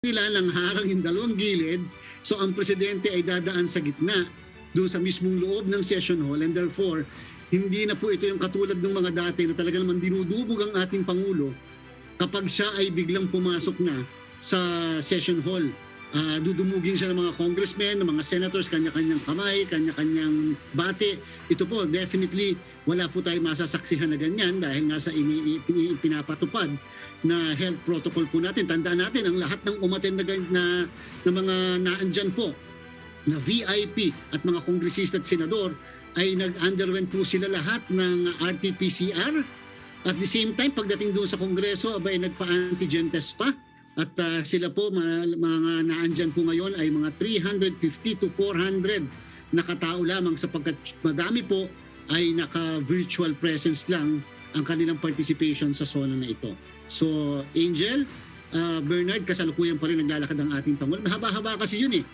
nila ng harang yung dalawang gilid, so ang presidente ay dadaan sa gitna doon sa mismong loob ng session hall, and therefore hindi na po ito yung katulad ng mga dati na talaga naman dinudubog ang ating Pangulo kapag siya ay biglang pumasok na sa session hall. Dudumugin siya ng mga congressmen, ng mga senators, kanya-kanyang kamay, kanya-kanyang bate. Ito po, definitely, wala po tayong masasaksihan na ganyan dahil nga sa pinapatupad na health protocol po natin. Tandaan natin, ang lahat ng umattend na mga naandyan po, na VIP at mga kongresista at senador, ay nag-underwent po sila lahat ng RT-PCR. At the same time, pagdating doon sa Kongreso, abay nagpa-antigen test pa. At sila po, mga naandyan po ngayon ay mga 350 to 400 na katao lamang sapagkat madami po ay naka-virtual presence lang ang kanilang participation sa SONA na ito. So, Angel, Bernard, kasalukuyan pa rin naglalakad ang ating Pangulo. Mahaba-haba kasi yun eh.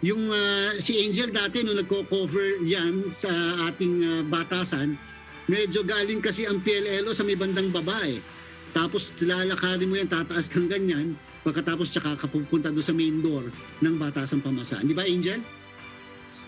Yung si Angel dati nung nagko-cover yan sa ating batasan, medyo galing kasi ang PLLO sa may bandang babae. Tapos lalakarin mo yan, tataas kang ganyan, pagkatapos tsaka kapupunta doon sa main door ng Batasang Pamasaan. Di ba, Angel?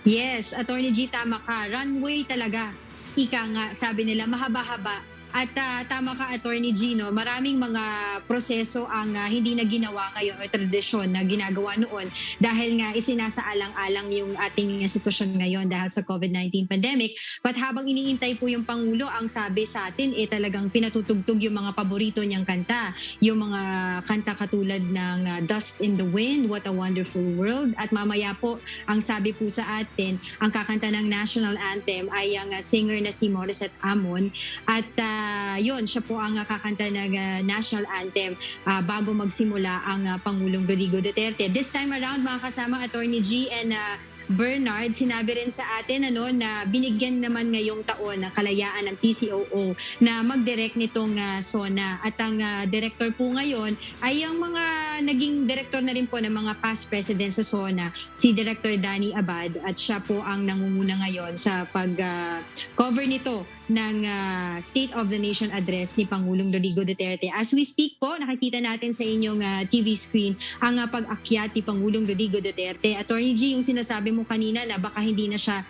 Yes, Attorney G, tama ka. Runway talaga. Ika nga, sabi nila, mahaba-haba. At tama ka, Attorney G, no? Maraming mga proseso ang hindi na ginawa ngayon o tradisyon na ginagawa noon dahil nga isinasaalang-alang yung ating sitwasyon ngayon dahil sa COVID-19 pandemic. But habang iniintay po yung Pangulo, ang sabi sa atin talagang pinatutugtog yung mga paborito niyang kanta. Yung mga kanta katulad ng Dust in the Wind, What a Wonderful World. At mamaya po, ang sabi po sa atin, ang kakanta ng national anthem ay ang singer na si Morissette Amon. At yun, siya po ang kakanta ng national anthem bago magsimula ang Pangulong Rodrigo Duterte. This time around, mga kasama Attorney G and Bernard, sinabi rin sa atin na binigyan naman ngayong taon ng kalayaan ng PCOO na mag-direct nitong SONA. At ang director po ngayon ay ang mga naging director na rin po ng mga past presidents sa SONA, si Director Danny Abad, at siya po ang nangunguna ngayon sa pag-cover nito ng State of the Nation address ni Pangulong Rodrigo Duterte. As we speak po, nakikita natin sa inyong TV screen ang pag-akyat ni Pangulong Rodrigo Duterte. Attorney G, yung sinasabi mo kanina na baka hindi na siya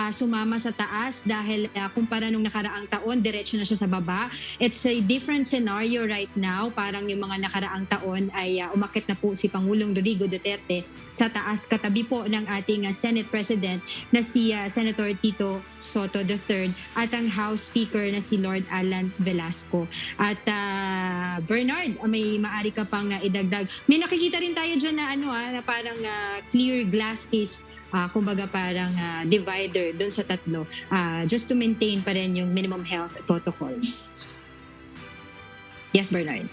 sumama sa taas dahil kumpara nung nakaraang taon, diretso na siya sa baba. It's a different scenario right now. Parang yung mga nakaraang taon ay umakit na po si Pangulong Rodrigo Duterte sa taas katabi po ng ating Senate President na si Senator Tito Soto III at ang House Speaker na si Lord Alan Velasco. At Bernard, may maari ka pang idagdag. May nakikita rin tayo dyan na parang clear glass case, kumbaga parang divider doon sa tatlo, just to maintain pa rin yung minimum health protocols. Yes, Bernard.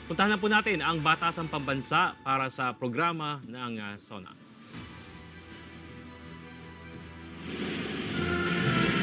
Puntahan na po natin ang Batasang Pambansa para sa programa ng SONA.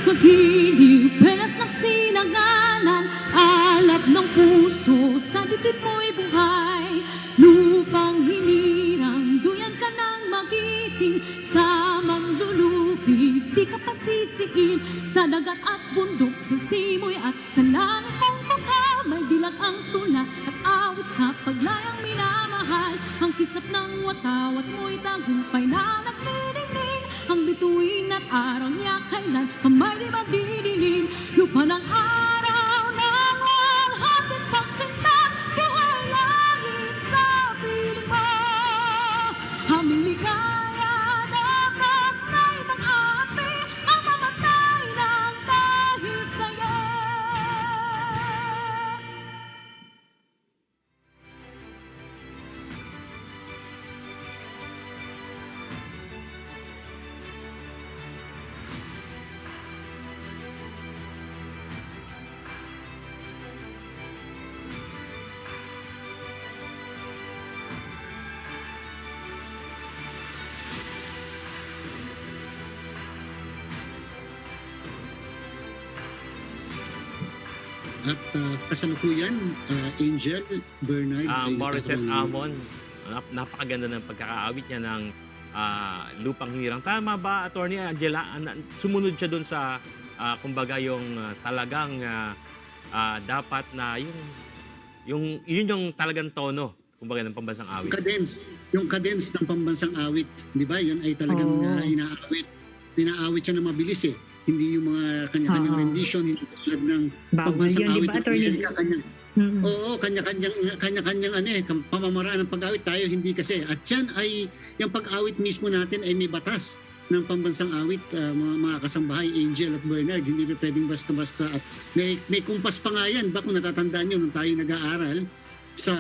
Magiliw, penas ng sinanganan, alab ng puso, sa dibdib mo'y buhay. Lupang hinirang, duyan ka ng magiting, sa manlulupig, di ka pasisiin. Sa dagat at bundok, sa simoy at sa langit mong baka, may dilag ang tula at awit sa paglayang minamahal. Ang kisap ng watawat mo'y tagumpay na nagniningning, ang bituin at araw niya kailan kamay di magdidilim. Lupa ng araw ng walhating pagsinta, buhay langit sa piling mo. Aming ligaya dapat na'y mang-api, ang mamatay ng dahil sa'yo. At kasalukuyan, Angel, Bernard, ay Morissette nagkakaroon ng- Amon, napakaganda ng pagkakaawit niya ng Lupang Hinirang. Tama ba, Attorney Angela? Sumunod siya dun sa, kumbaga, yung talagang dapat na yung Yun yung talagang tono, kumbaga, ng pambansang awit. Yung cadence ng pambansang awit, di ba? Yun ay talagang inaawit. Pinaawit siya na mabilis eh. Hindi yung mga kanya-kanyang rendition, hindi tulad ng pambansang yun, awit. di ba, Attorney G? Oo, kanya-kanyang pamamaraan ng pag-awit. Tayo hindi kasi. At yan ay, yung pag-awit mismo natin ay may batas ng pambansang awit, mga kasambahay, Angel at Bernard. Hindi pwedeng basta-basta. At may kumpas pa nga yan. Ba kung natatandaan nyo, nung tayo nag-aaral sa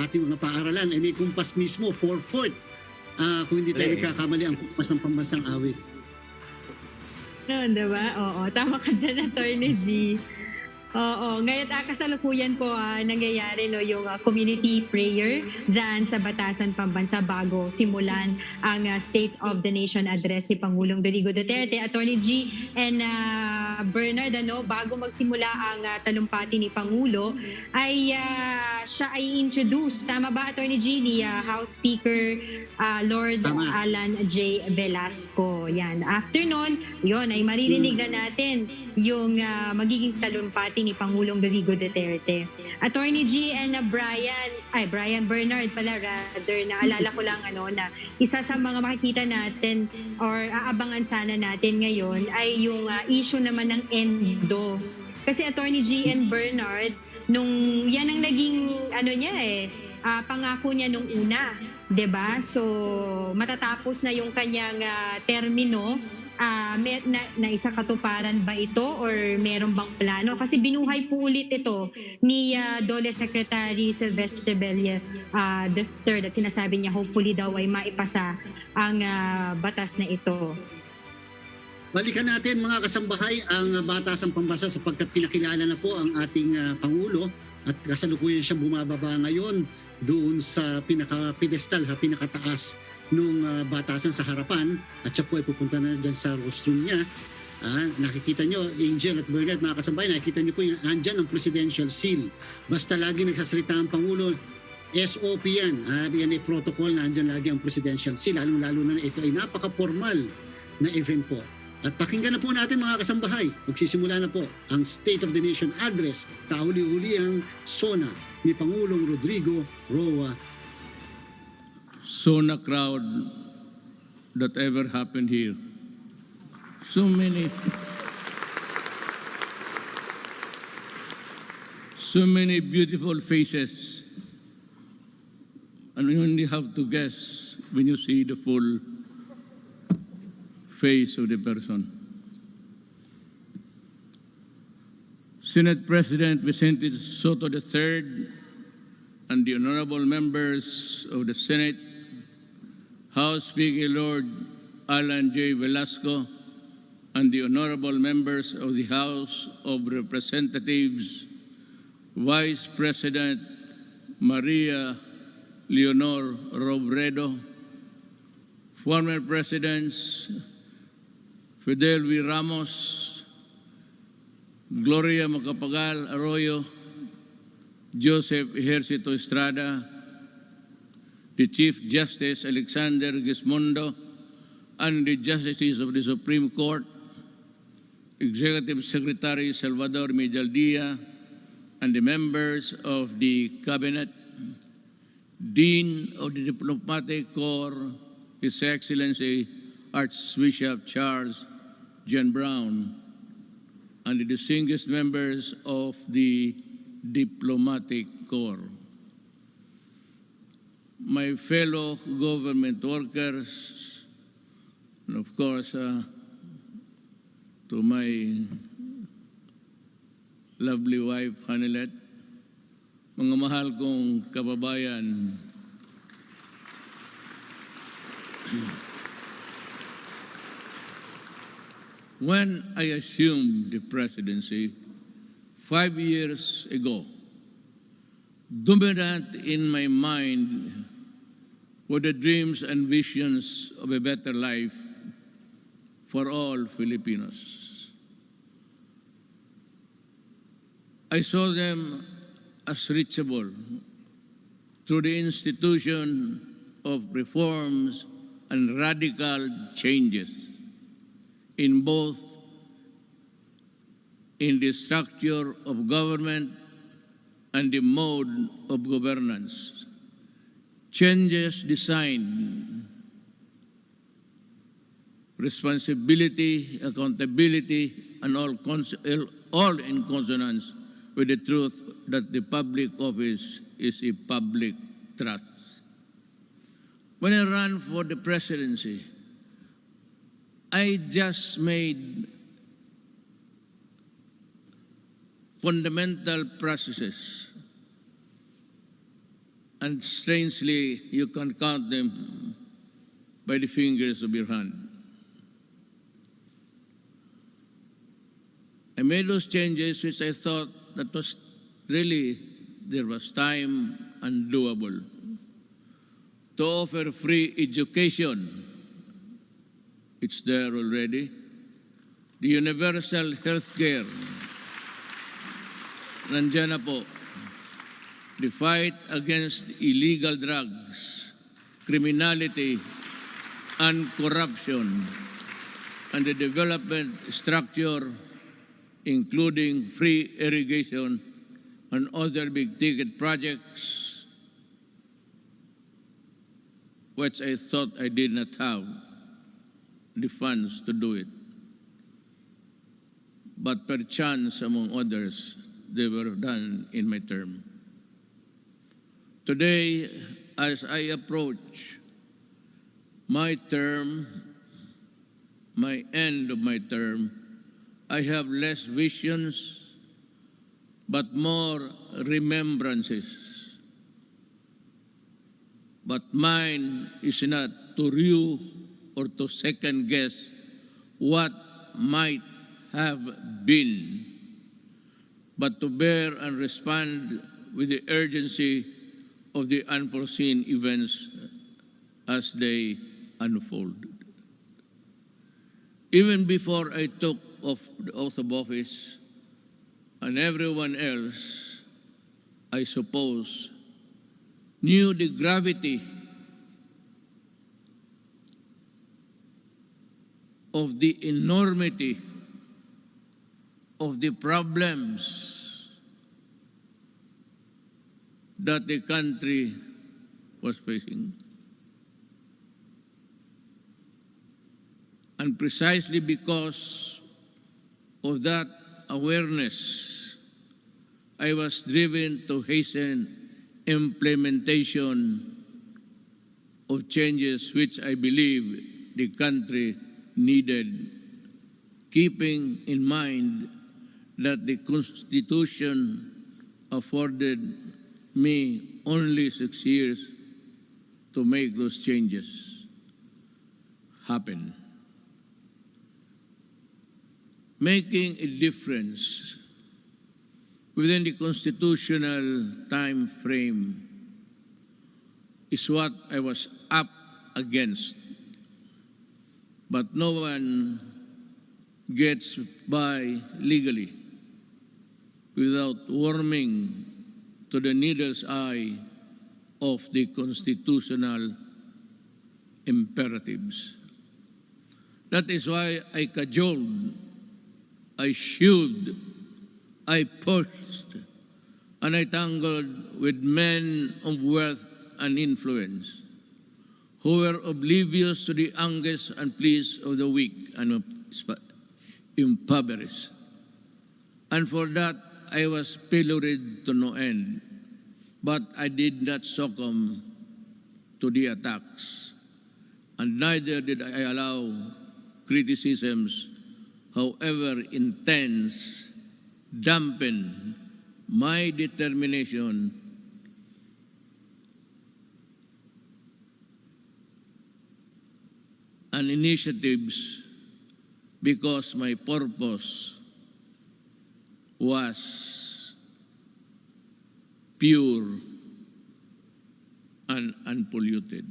ating mga paaralan, ay may kumpas mismo, 4/4. Kung hindi tayo nagkakamali, ang kumpas ng pambansang awit. No, diba? Oo, tama ka dyan, Attorney G. Oo, ngayon kasalukuyan po nangyayari yung community prayer dyan sa Batasan Pambansa bago simulan ang State of the Nation address si Pangulong Rodrigo Duterte. Attorney G and Bernard, bago magsimula ang talumpati ni Pangulo, ay siya ay introduce, tama ba Attorney G, ni House Speaker Lord Alan J. Velasco. Yan. After nun, yun ay maririnig na natin yung magiging talumpati ni Pangulong Rodrigo Duterte. Attorney G and Brian Bernard pala rather, naalala ko lang na isa sa mga makikita natin or aabangan sana natin ngayon ay yung issue naman ng endo. Kasi Attorney G and Bernard, nung yan ang naging pangako niya nung una, 'di ba? So matatapos na yung kanyang termino. Na isa katuparan ba ito or meron bang plano? Kasi binuhay po ulit ito ni Dole Secretary Silvestre Bella III at sinasabi niya hopefully daw ay maipasa ang batas na ito. Balikan natin mga kasambahay ang Batasang Pambansa sapagkat pinakilala na po ang ating Pangulo at kasalukuyan siya bumababa ngayon doon sa pinaka-pedestal, pinakataas nung batasan sa harapan at siya po ay pupunta na dyan sa rostrum niya. Nakikita nyo, Angel at Bernard, mga kasambahay, nakikita nyo po andyan ang presidential seal. Basta lagi nagsasalita ang Pangulo, SOP yan. Yan ay protocol na andyan lagi ang presidential seal. Lalo na ito ay napaka-formal na event po. At pakinggan na po natin mga kasambahay. Magsisimula na po ang State of the Nation Address, kahuli-huli ang SONA ni Pangulong Rodrigo Roa. SONA crowd that ever happened here. So many beautiful faces, and you only have to guess when you see the full face of the person. Senate President Vicente Soto III and the honorable members of the Senate, House Speaker Lord Alan J. Velasco, and the honorable members of the House of Representatives, Vice President Maria Leonor Robredo, former Presidents Fidel V. Ramos, Gloria Macapagal Arroyo, Joseph Ejercito Estrada, the Chief Justice Alexander Gismondo, and the Justices of the Supreme Court, Executive Secretary Salvador Medialdia, and the members of the Cabinet, Dean of the Diplomatic Corps, His Excellency Archbishop Charles John Brown, and the distinguished members of the Diplomatic Corps. My fellow government workers, and of course, to my lovely wife, Hanilet, mga mahal kong kababayan, when I assumed the presidency 5 years ago, dominant in my mind were the dreams and visions of a better life for all Filipinos. I saw them as reachable through the institution of reforms and radical changes in the structure of government and the mode of governance. Changes designed responsibility, accountability, and all in consonance with the truth that the public office is a public trust. When I ran for the presidency, I just made fundamental processes, and strangely, you can count them by the fingers of your hand. I made those changes which I thought that was really, there was time and doable. To offer free education, it's there already. The universal health care, nandiyan na po. The fight against illegal drugs, criminality, and corruption, and the development structure, including free irrigation and other big-ticket projects, which I thought I did not have the funds to do it. But perchance, among others, they were done in my term. Today, as I approach my term, my end of my term, I have less visions, but more remembrances. But mine is not to rue or to second guess what might have been, but to bear and respond with the urgency of the unforeseen events as they unfold. Even before I took the oath of office, and everyone else, I suppose, knew the gravity of the enormity of the problems that the country was facing. And precisely because of that awareness, I was driven to hasten implementation of changes which I believe the country needed, keeping in mind that the Constitution afforded me only 6 years to make those changes happen. Making a difference within the constitutional time frame is what I was up against. But no one gets by legally without warming to the needle's eye of the constitutional imperatives. That is why I cajoled, I shewed, I pushed, and I tangled with men of wealth and influence who were oblivious to the anguish and pleas of the weak and impoverished. And for that, I was pilloried to no end. But I did not succumb to the attacks, and neither did I allow criticisms, however intense, dampen my determination and initiatives, because my purpose was pure and unpolluted.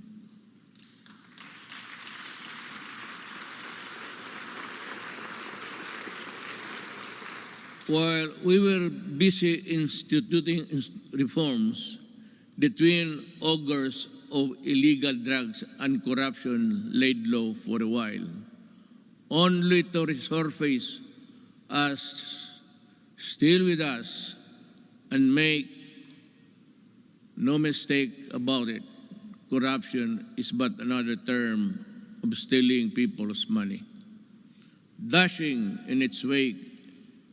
While we were busy instituting reforms, the twin augurs of illegal drugs and corruption laid low for a while, only to resurface as still with us and make No mistake about it, corruption is but another term of stealing people's money, dashing in its wake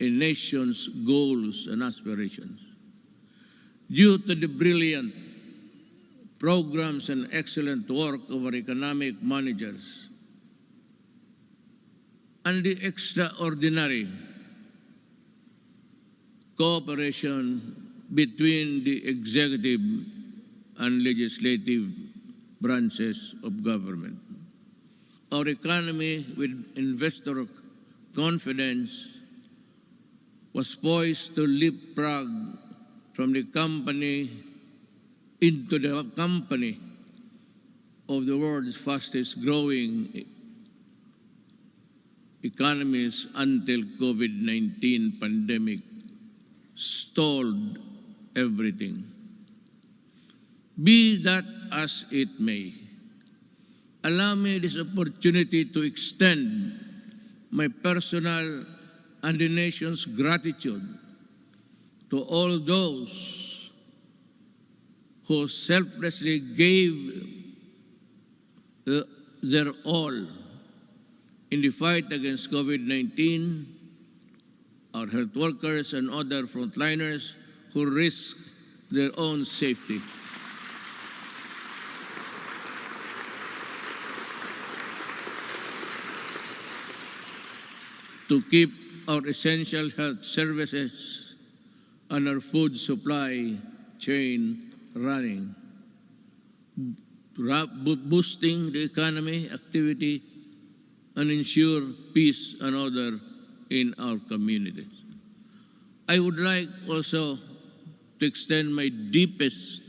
a nation's goals and aspirations. Due to the brilliant programs and excellent work of our economic managers and the extraordinary cooperation between the executive and legislative branches of government, our economy, with investor confidence, was poised to leapfrog from the company into the company of the world's fastest growing economies until COVID-19 pandemic stalled everything. Be that as it may, allow me this opportunity to extend my personal and the nation's gratitude to all those who selflessly gave their all in the fight against COVID-19, our health workers and other frontliners who risk their own safety. To keep our essential health services and our food supply chain running, boosting the economy, activity, and ensure peace and order in our communities. I would like also to extend my deepest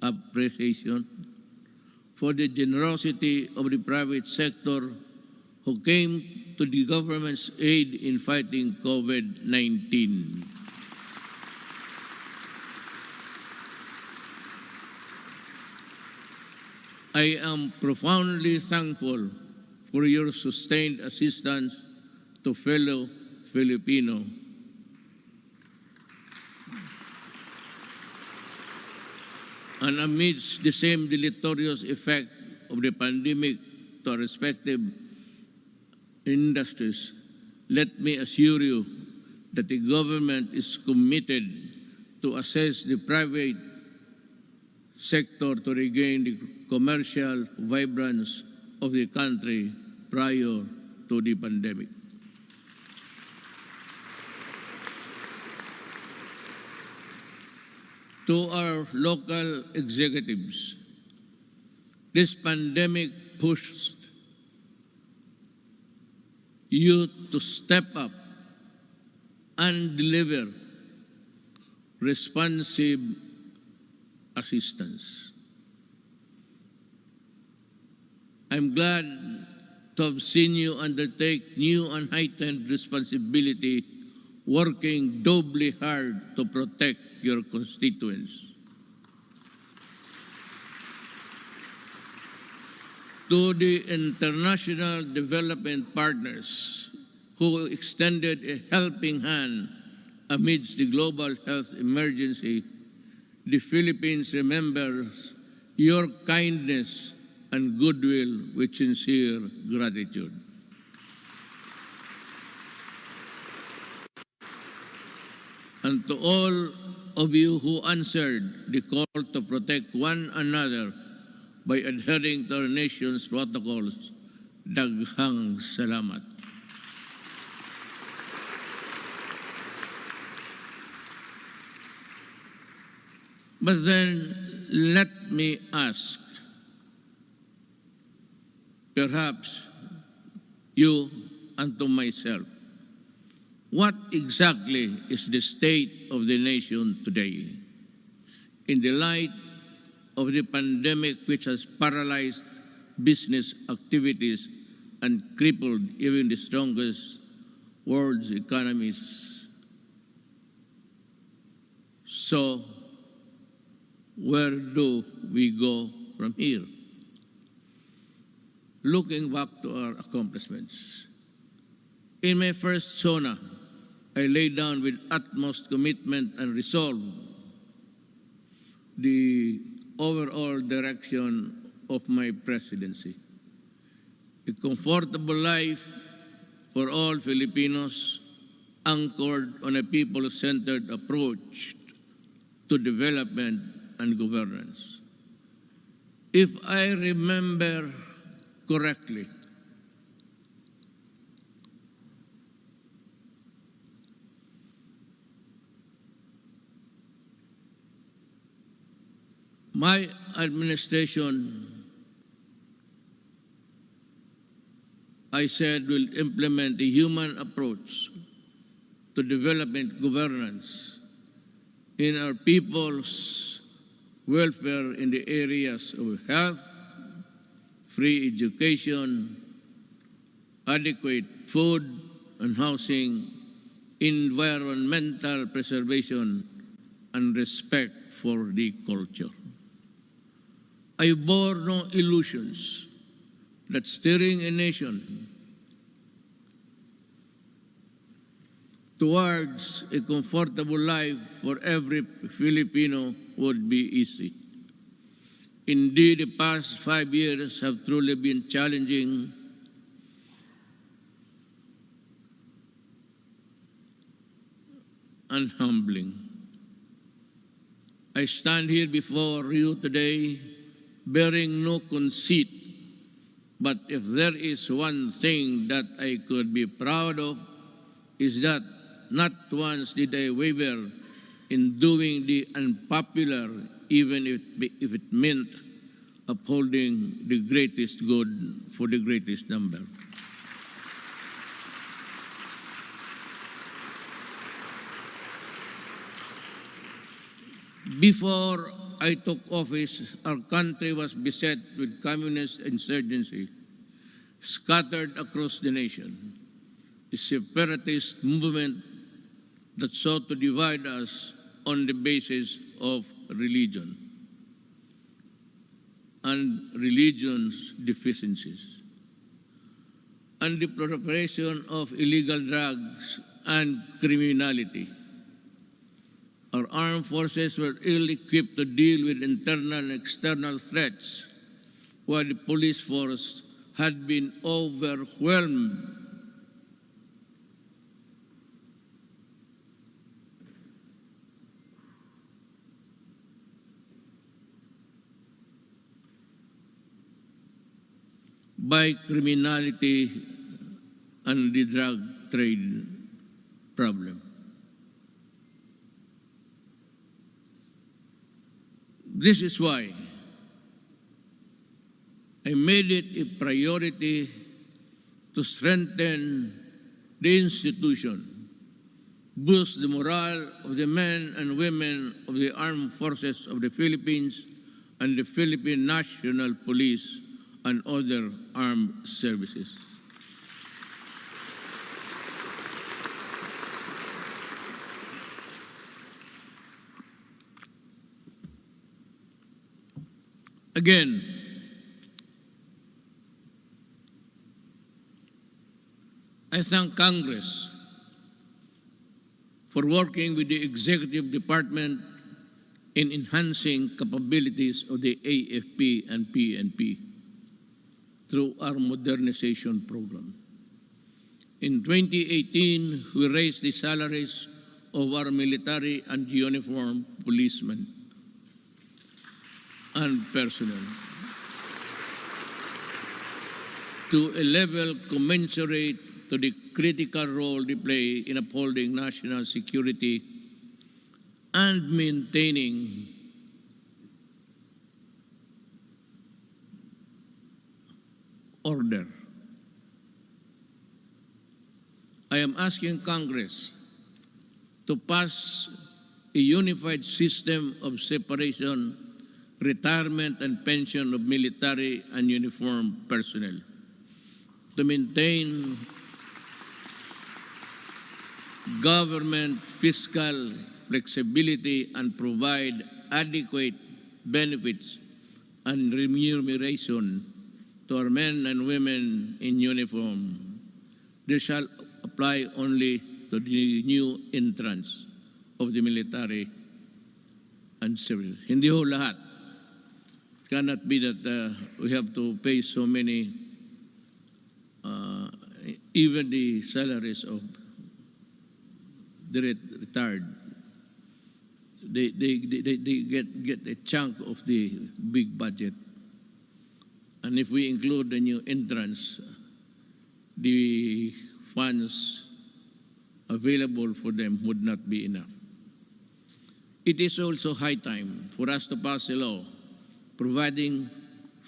appreciation for the generosity of the private sector who came to the government's aid in fighting COVID-19. I am profoundly thankful for your sustained assistance to fellow Filipino. And amidst the same deleterious effect of the pandemic to our respective industries, let me assure you that the government is committed to assess the private sector to regain the commercial vibrance of the country prior to the pandemic. To our local executives, this pandemic pushed you to step up and deliver responsive assistance. I'm glad to have seen you undertake new and heightened responsibility, working doubly hard to protect your constituents. To the international development partners who extended a helping hand amidst the global health emergency, the Philippines remembers your kindness and goodwill with sincere gratitude. And to all of you who answered the call to protect one another by adhering to our nation's protocols, daghang salamat. But then let me ask, perhaps you and to myself, what exactly is the state of the nation today in the light of the pandemic which has paralyzed business activities and crippled even the strongest world's economies? So, where do we go from here? Looking back to our accomplishments, in my first SONA, I laid down with utmost commitment and resolve the overall direction of my presidency. A comfortable life for all Filipinos anchored on a people-centered approach to development and governance. If I remember correctly, my administration, I said, will implement a human approach to development governance in our people's welfare in the areas of health, free education, adequate food and housing, environmental preservation, and respect for the culture. I bore no illusions that steering a nation towards a comfortable life for every Filipino would be easy. Indeed, the past 5 years have truly been challenging and humbling. I stand here before you today bearing no conceit, but if there is one thing that I could be proud of, is that not once did I waver in doing the unpopular, even if it meant upholding the greatest good for the greatest number. Before I took office, our country was beset with communist insurgency scattered across the nation. A separatist movement that sought to divide us on the basis of religion and religion's deficiencies, and the proliferation of illegal drugs and criminality. Our armed forces were ill-equipped to deal with internal and external threats, while the police force had been overwhelmed by criminality and the drug trade problem. This is why I made it a priority to strengthen the institution, boost the morale of the men and women of the armed forces of the Philippines and the Philippine National Police and other armed services. Again, I thank Congress for working with the Executive Department in enhancing capabilities of the AFP and PNP through our modernization program. In 2018, we raised the salaries of our military and uniformed policemen and personnel to a level commensurate to the critical role they play in upholding national security and maintaining order. I am asking Congress to pass a unified system of separation, retirement, and pension of military and uniformed personnel to maintain government fiscal flexibility and provide adequate benefits and remuneration to our men and women in uniform. This shall apply only to the new entrants of the military and services. Hindi ho lahat. It cannot be that we have to pay so many, even the salaries of the retired. They get a chunk of the big budget. And if we include the new entrants, the funds available for them would not be enough. It is also high time for us to pass a law providing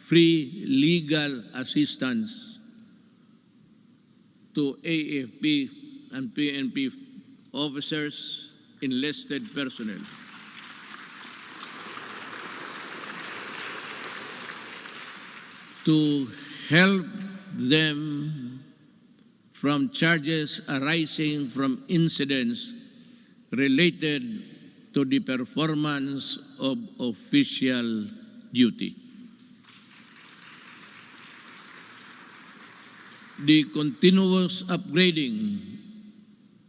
free legal assistance to AFP and PNP officers, enlisted personnel. To help them from charges arising from incidents related to the performance of official duty. The continuous upgrading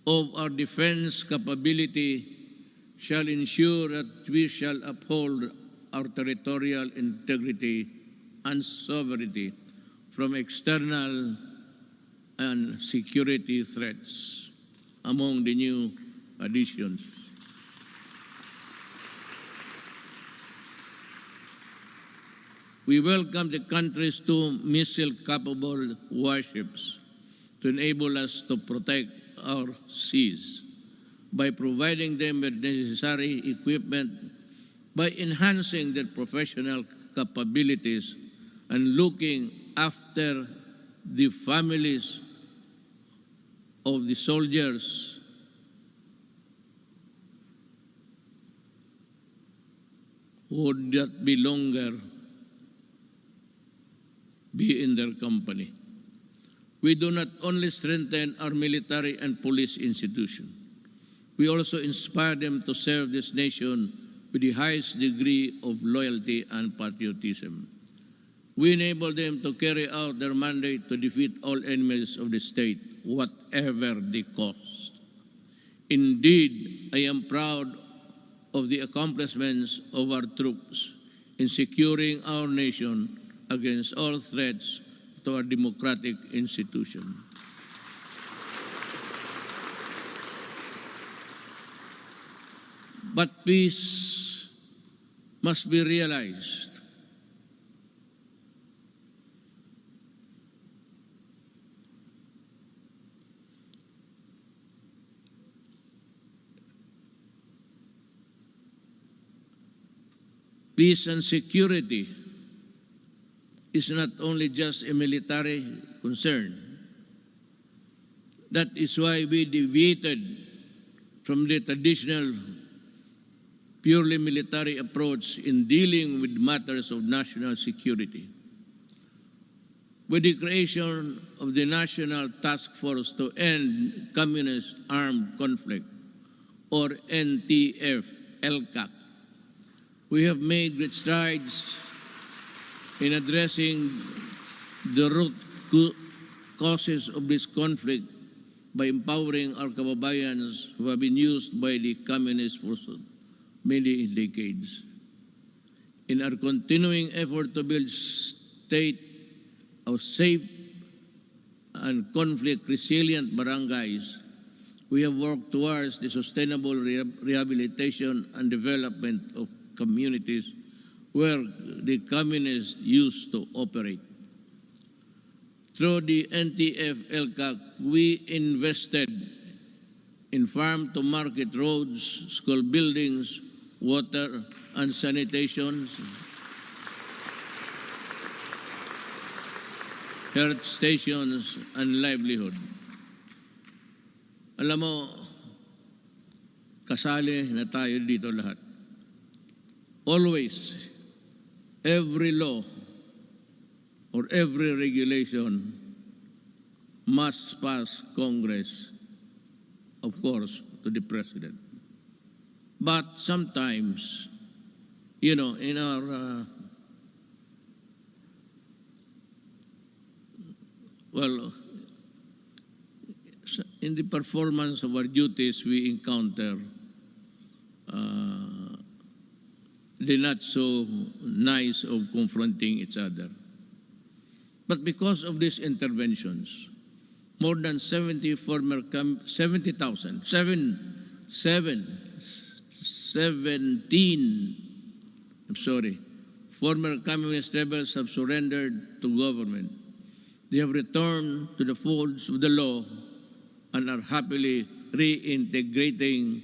of our defense capability shall ensure that we shall uphold our territorial integrity and sovereignty from external and security threats. Among the new additions, we welcome the country's 2 missile-capable warships to enable us to protect our seas by providing them with necessary equipment, by enhancing their professional capabilities, and looking after the families of the soldiers who would not be longer be in their company. We do not only strengthen our military and police institutions, we also inspire them to serve this nation with the highest degree of loyalty and patriotism. We enable them to carry out their mandate to defeat all enemies of the state, whatever the cost. Indeed, I am proud of the accomplishments of our troops in securing our nation against all threats to our democratic institution. But peace must be realized. Peace and security is not only just a military concern. That is why we deviated from the traditional purely military approach in dealing with matters of national security. With the creation of the National Task Force to End Communist Armed Conflict, or NTF-LCAC, we have made great strides in addressing the root causes of this conflict by empowering our kababayans who have been used by the communists for many decades. In our continuing effort to build state of safe and conflict-resilient barangays, we have worked towards the sustainable rehabilitation and development of communities where the communists used to operate. Through the NTF-LCAC, we invested in farm-to-market roads, school buildings, water and sanitation, health stations, and livelihood. Alam mo, kasali na tayo dito lahat. Always, every law or every regulation must pass Congress, of course, to the President. But sometimes, you know, in our, in the performance of our duties, we encounter the not so nice of confronting each other. But because of these interventions, more than 17 former communist rebels have surrendered to government. They have returned to the folds of the law and are happily reintegrating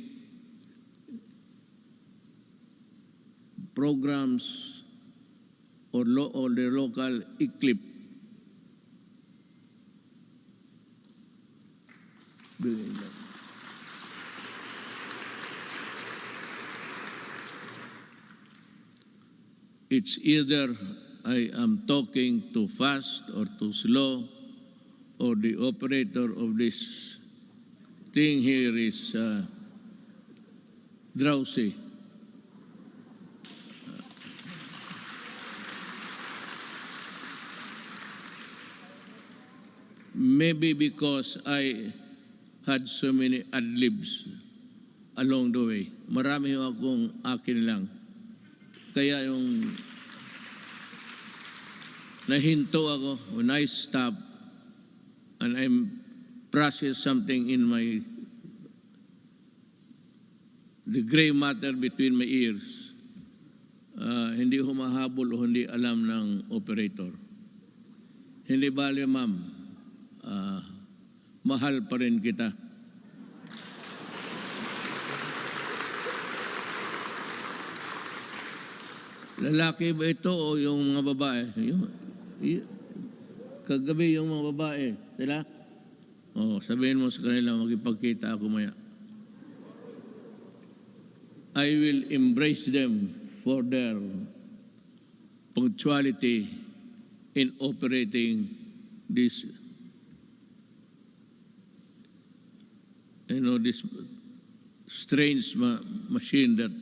programs or the local eclipse. It's either I am talking too fast or too slow, or the operator of this thing here is drowsy. Maybe because I had so many ad-libs along the way. Marami akong akin lang. Kaya yung nahinto ako when I stop and I'm process something in the gray matter between my ears, hindi humahabol o hindi alam ng operator. Hindi bale, ma'am, mahal pa rin kita. Lalaki ba ito o yung mga babae? Kagabi yung mga babae, sila? Sabihin mo sa kanila, magipagkita ako maya. I will embrace them for their punctuality in operating this, this strange machine that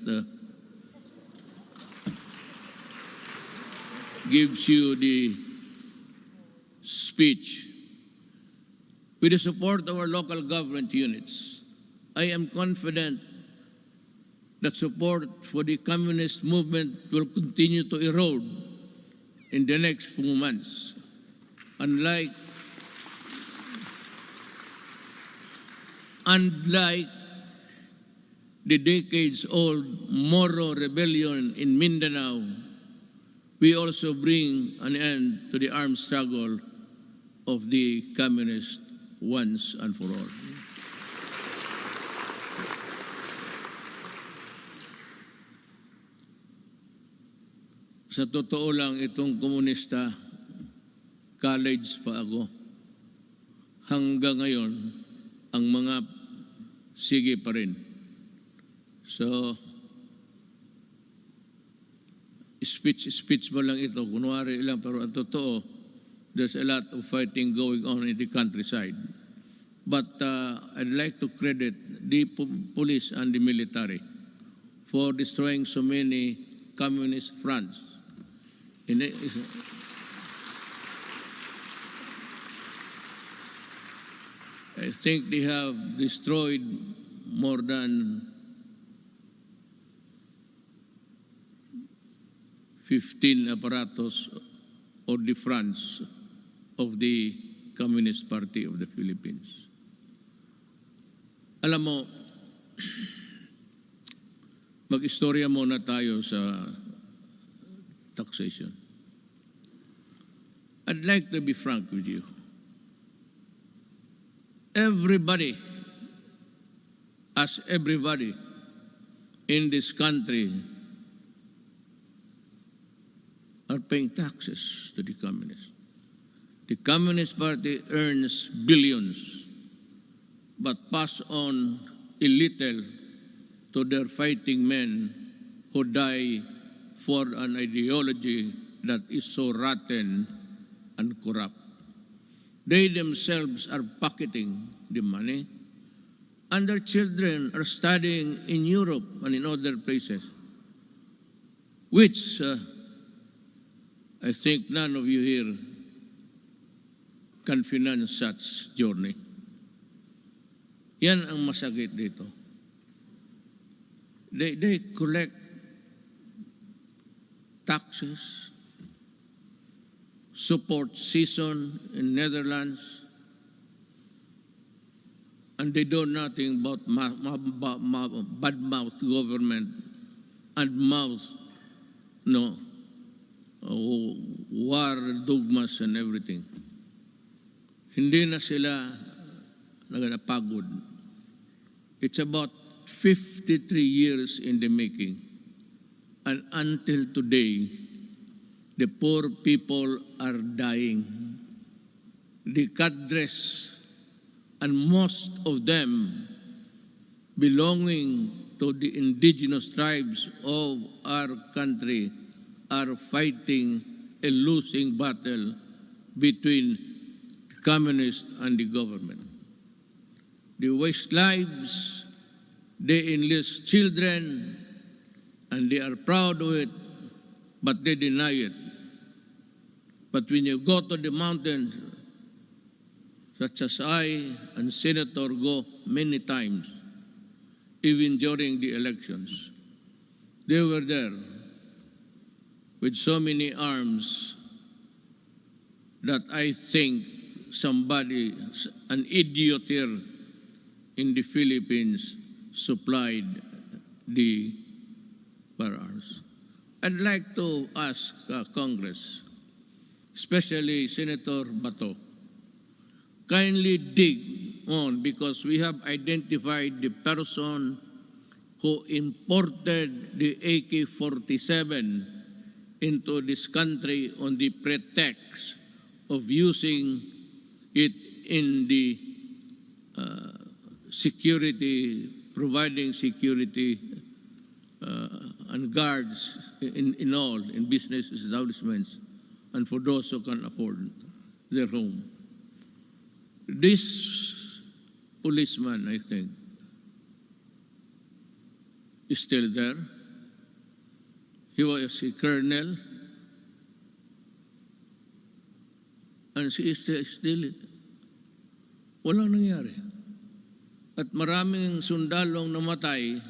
gives you the speech. With the support of our local government units, I am confident that support for the communist movement will continue to erode in the next few months. Unlike the decades-old Moro rebellion in Mindanao, we also bring an end to the armed struggle of the communists once and for all. Sa totoo lang, itong komunista, college pa ako. Hanggang ngayon, ang mga sige pa rin. So, speech mo lang ito, kunwari lang, pero ang totoo, there's a lot of fighting going on in the countryside. But I'd like to credit the police and the military for destroying so many communist fronts. I think they have destroyed more than 15 apparatus or the fronts of the Communist Party of the Philippines. Alam mo, mag-istorya muna tayo sa taxation. I'd like to be frank with you. Everybody in this country are paying taxes to the communists. The Communist Party earns billions, but pass on a little to their fighting men who die for an ideology that is so rotten and corrupt. They themselves are pocketing the money, and their children are studying in Europe and in other places, which I think none of you here can finance such journey. Yan ang masakit dito. They collect taxes, support season in Netherlands, and they do nothing but bad-mouth government and mouth war dogmas and everything. Hindi na sila nagpagod. It's about 53 years in the making. And until today, the poor people are dying. The cadres, and most of them belonging to the indigenous tribes of our country, are fighting a losing battle between the communists and the government. They waste lives, they enlist children, and they are proud of it, but they deny it. But when you go to the mountains, such as I and Senator go many times, even during the elections, they were there with so many arms that I think somebody, an idiot here in the Philippines, supplied the firearms. I'd like to ask Congress, especially Senator Bato, kindly dig on, because we have identified the person who imported the AK-47 into this country on the pretext of using it in the security, providing security and guards in business establishments and for those who can afford their home. This policeman, I think, is still there. He was a colonel, and she is still, walang nangyari. At maraming sundalong namatay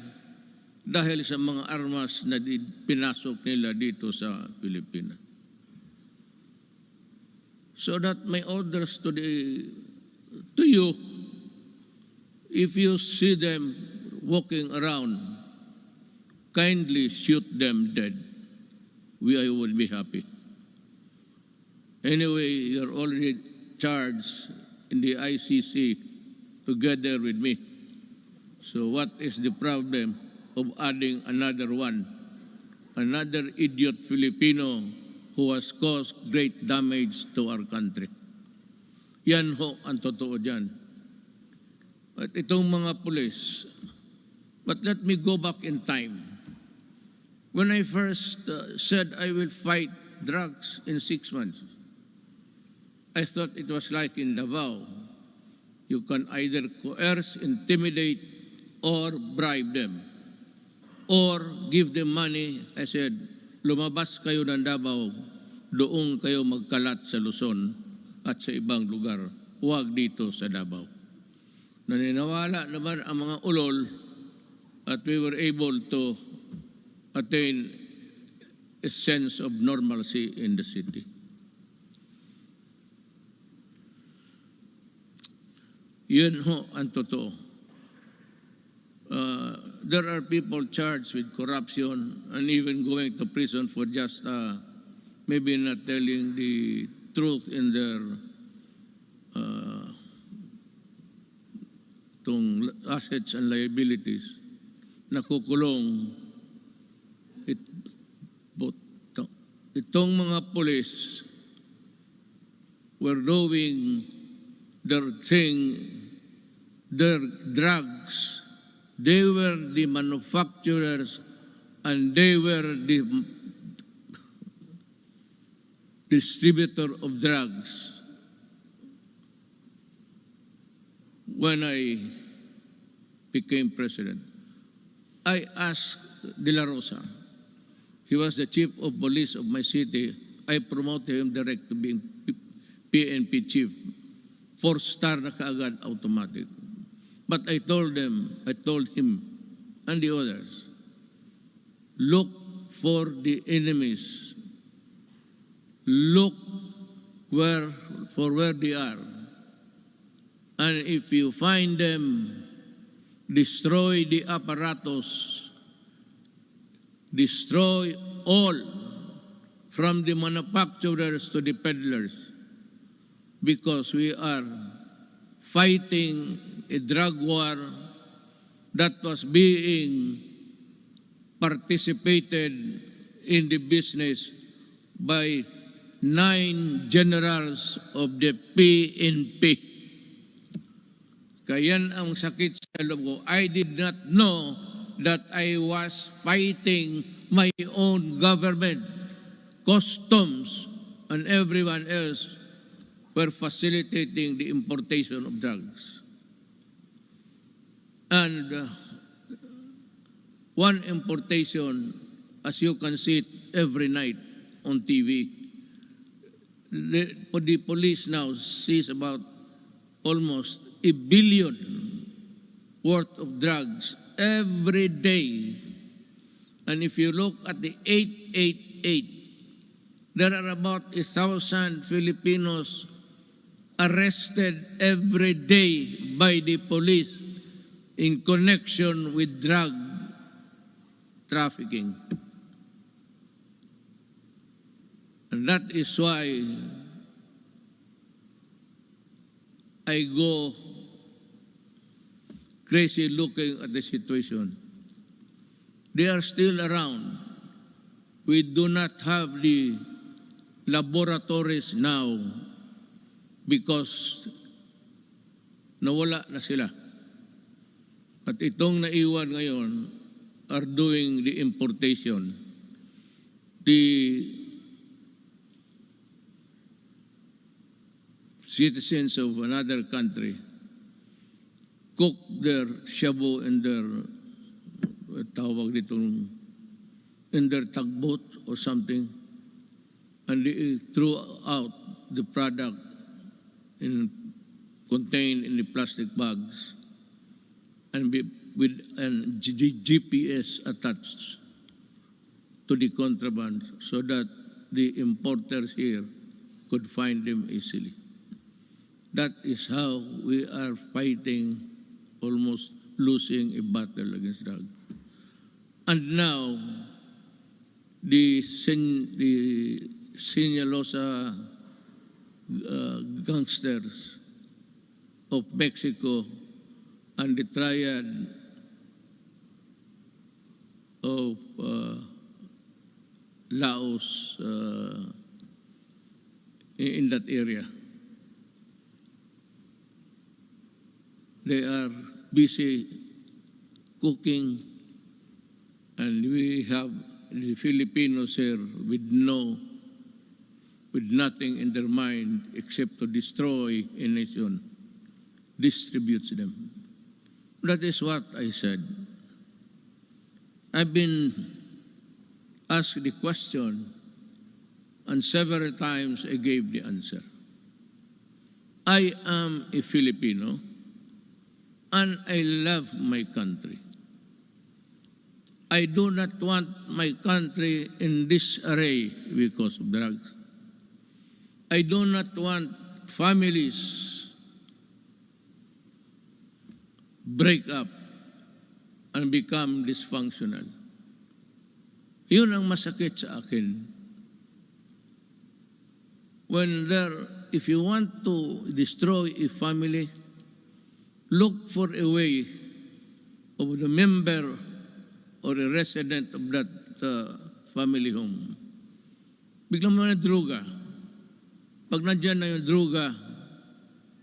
dahil sa mga armas na pinasok nila dito sa Pilipinas. So that my orders to you, if you see them walking around, kindly shoot them dead. I will be happy. Anyway, you're already charged in the ICC together with me. So what is the problem of adding another one? Another idiot Filipino who has caused great damage to our country. Yan ho ang totoo dyan. At itong mga pulis, but let me go back in time. When I first said I will fight drugs in 6 months, I thought it was like in Davao. You can either coerce, intimidate, or bribe them, or give them money. I said, lumabas kayo ng Davao, doon kayo magkalat sa Luzon at sa ibang lugar. Huwag dito sa Davao. Naniniwala naman ang mga ulol at we were able to attain a sense of normalcy in the city. Yun ho ang totoo. There are people charged with corruption and even going to prison for just maybe not telling the truth in their assets and liabilities. Nakukulong. Itong mga police were doing their thing, their drugs. They were the manufacturers and they were the distributor of drugs. When I became president, I asked De La Rosa, he was the chief of police of my city. I promoted him direct to being PNP chief. 4-star na kaagad automatic. But I told him and the others, look for the enemies. Look for where they are. And if you find them, destroy the apparatus, destroy all, from the manufacturers to the peddlers, because we are fighting a drug war that was being participated in the business by 9 generals of the PNP. Kaya yan ang sakit sa loob ko. I did not know that I was fighting my own government. Customs and everyone else were facilitating the importation of drugs. And one importation, as you can see it every night on TV, the police now sees about almost $1 billion worth of drugs every day. And if you look at the 888, there are about 1,000 Filipinos arrested every day by the police in connection with drug trafficking. And that is why I go crazy looking at the situation. They are still around. We do not have the laboratories now because nawala na sila. At itong naiwan ngayon are doing the importation. The citizens of another country cook their shabu in their in their tugboat or something, and they threw out the product contained in the plastic bags and with an GPS attached to the contraband so that the importers here could find them easily. That is how we are fighting, almost losing a battle against drugs. And now, the Sinaloa gangsters of Mexico and the triad of Laos in that area. They are busy cooking, and we have the Filipinos here with nothing in their mind except to destroy a nation, distributes them. That is what I said. I've been asked the question, and several times I gave the answer. I am a Filipino, and I love my country. I do not want my country in disarray because of drugs. I do not want families break up and become dysfunctional. Yun ang masakit sa akin. If you want to destroy a family, look for a way of the member or a resident of that family home. Biglang mo na droga. Pag nandiyan na yung droga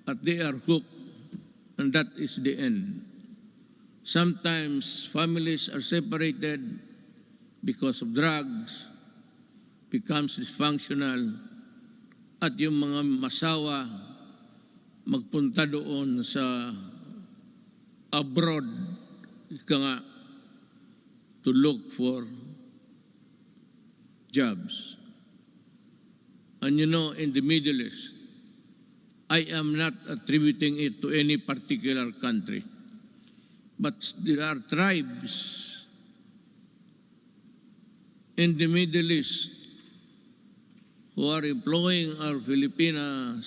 at they are hooked, and that is the end. Sometimes families are separated because of drugs, becomes dysfunctional, at yung mga masawa magpunta doon sa abroad, ika nga, to look for jobs. And you know, in the Middle East, I am not attributing it to any particular country, but there are tribes in the Middle East who are employing our Filipina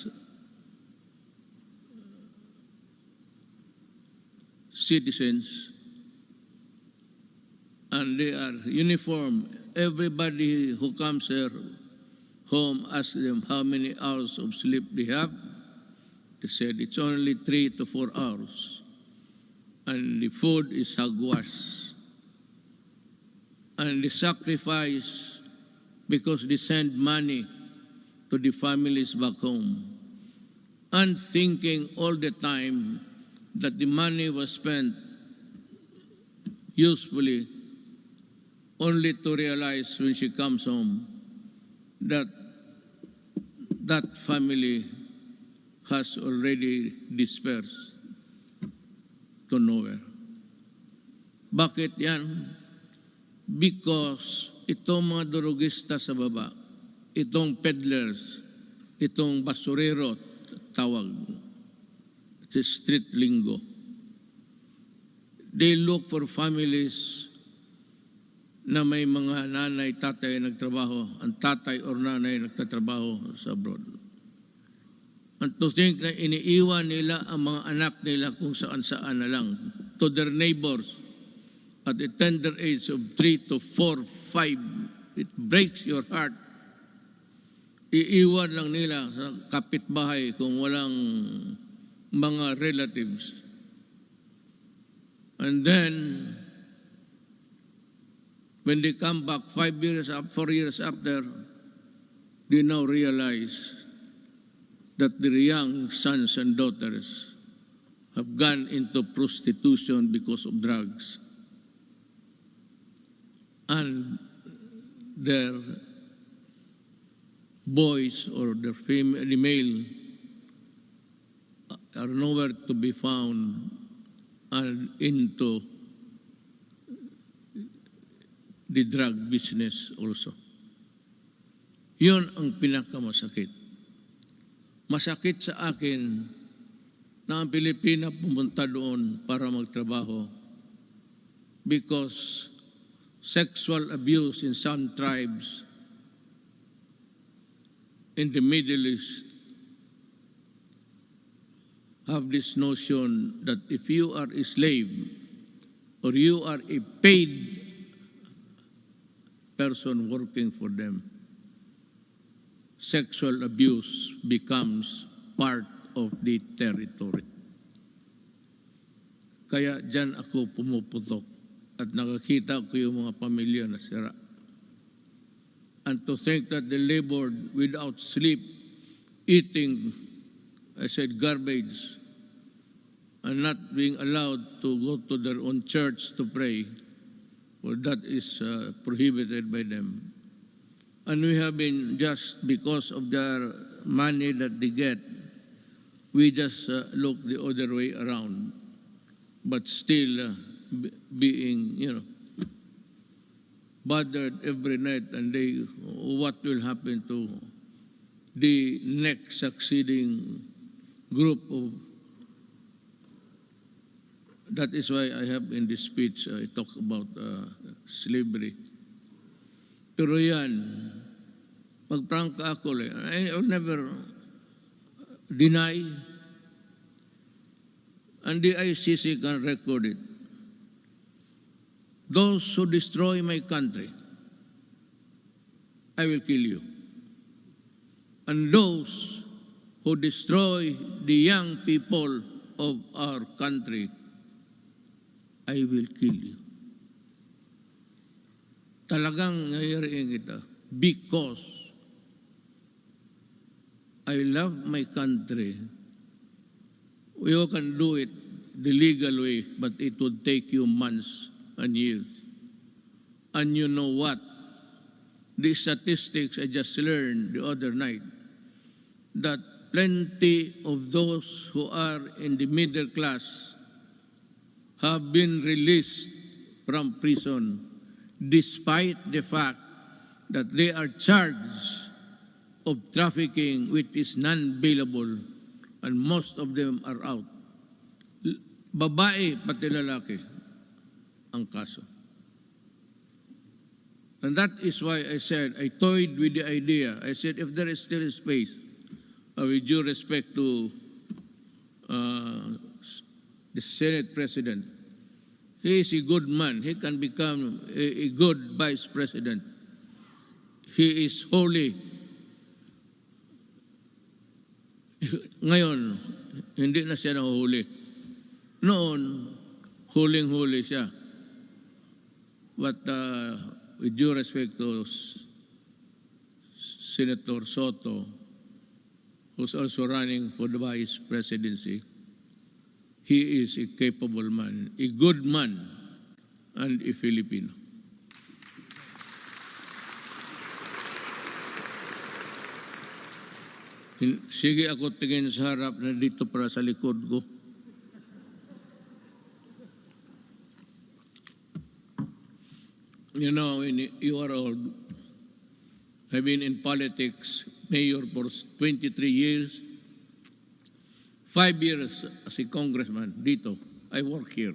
citizens, and they are uniform. Everybody who comes here home asks them how many hours of sleep they have. They said it's only 3 to 4 hours. And the food is hogwash. And the sacrifice because they send money to the families back home. And thinking all the time that the money was spent usefully, only to realize when she comes home that that family has already dispersed to nowhere. Bakit yan? Because itong mga durugista sa baba, itong peddlers, itong basurero, tawag, it's street lingo. They look for families na may mga nanay, tatay nagtrabaho, ang tatay or nanay nagtatrabaho sa abroad. And to think na iniiwan nila ang mga anak nila kung saan-saan na lang to their neighbors at the tender age of 3 to 4, 5, it breaks your heart. Iiwan lang nila sa kapitbahay kung walang mga relatives. And then, when they come back 5 years, 4 years after, they now realize that their young sons and daughters have gone into prostitution because of drugs. And their boys or the male are nowhere to be found and into the drug business also. Yun ang pinakamasakit. Masakit sa akin na ang Pilipina pumunta doon para magtrabaho because sexual abuse in some tribes in the Middle East have this notion that if you are a slave or you are a paid person working for them, sexual abuse becomes part of the territory. Kaya dyan ako pumuputok at nakakita ko yung mga pamilya na sira. And to think that they labored without sleep, eating, I said, garbage, and not being allowed to go to their own church to pray, well, that is prohibited by them. And we have been, just because of their money that they get, we just look the other way around, but still being, bothered every night and day. What will happen to the next succeeding group of. That is why I have in this speech, I talk about slavery. Pero yan, magprangka ako, I will never deny, and the ICC can record it. Those who destroy my country, I will kill you. And those who destroy the young people of our country, I will kill you. Talagang ngayariin kita because I love my country. You can do it the legal way, but it would take you months and years. And you know what? The statistics I just learned the other night, that plenty of those who are in the middle class have been released from prison despite the fact that they are charged of trafficking which is non-bailable, and most of them are out. Babae pati lalaki ang kaso. And that is why I said, I toyed with the idea. I said, if there is still a space, with due respect to the Senate President, he is a good man. He can become a good Vice President. He is holy. Ngayon, hindi na siya nahuhuli. Noon, huling-huli siya. But with due respect to Senator Soto, who's also running for the Vice Presidency, he is a capable man, a good man, and a Filipino. Sige ako tingin sa harap na dito para sa likod ko. You know, when you are old, I've been in politics, mayor for 23 years, 5 years as a congressman dito. I work here.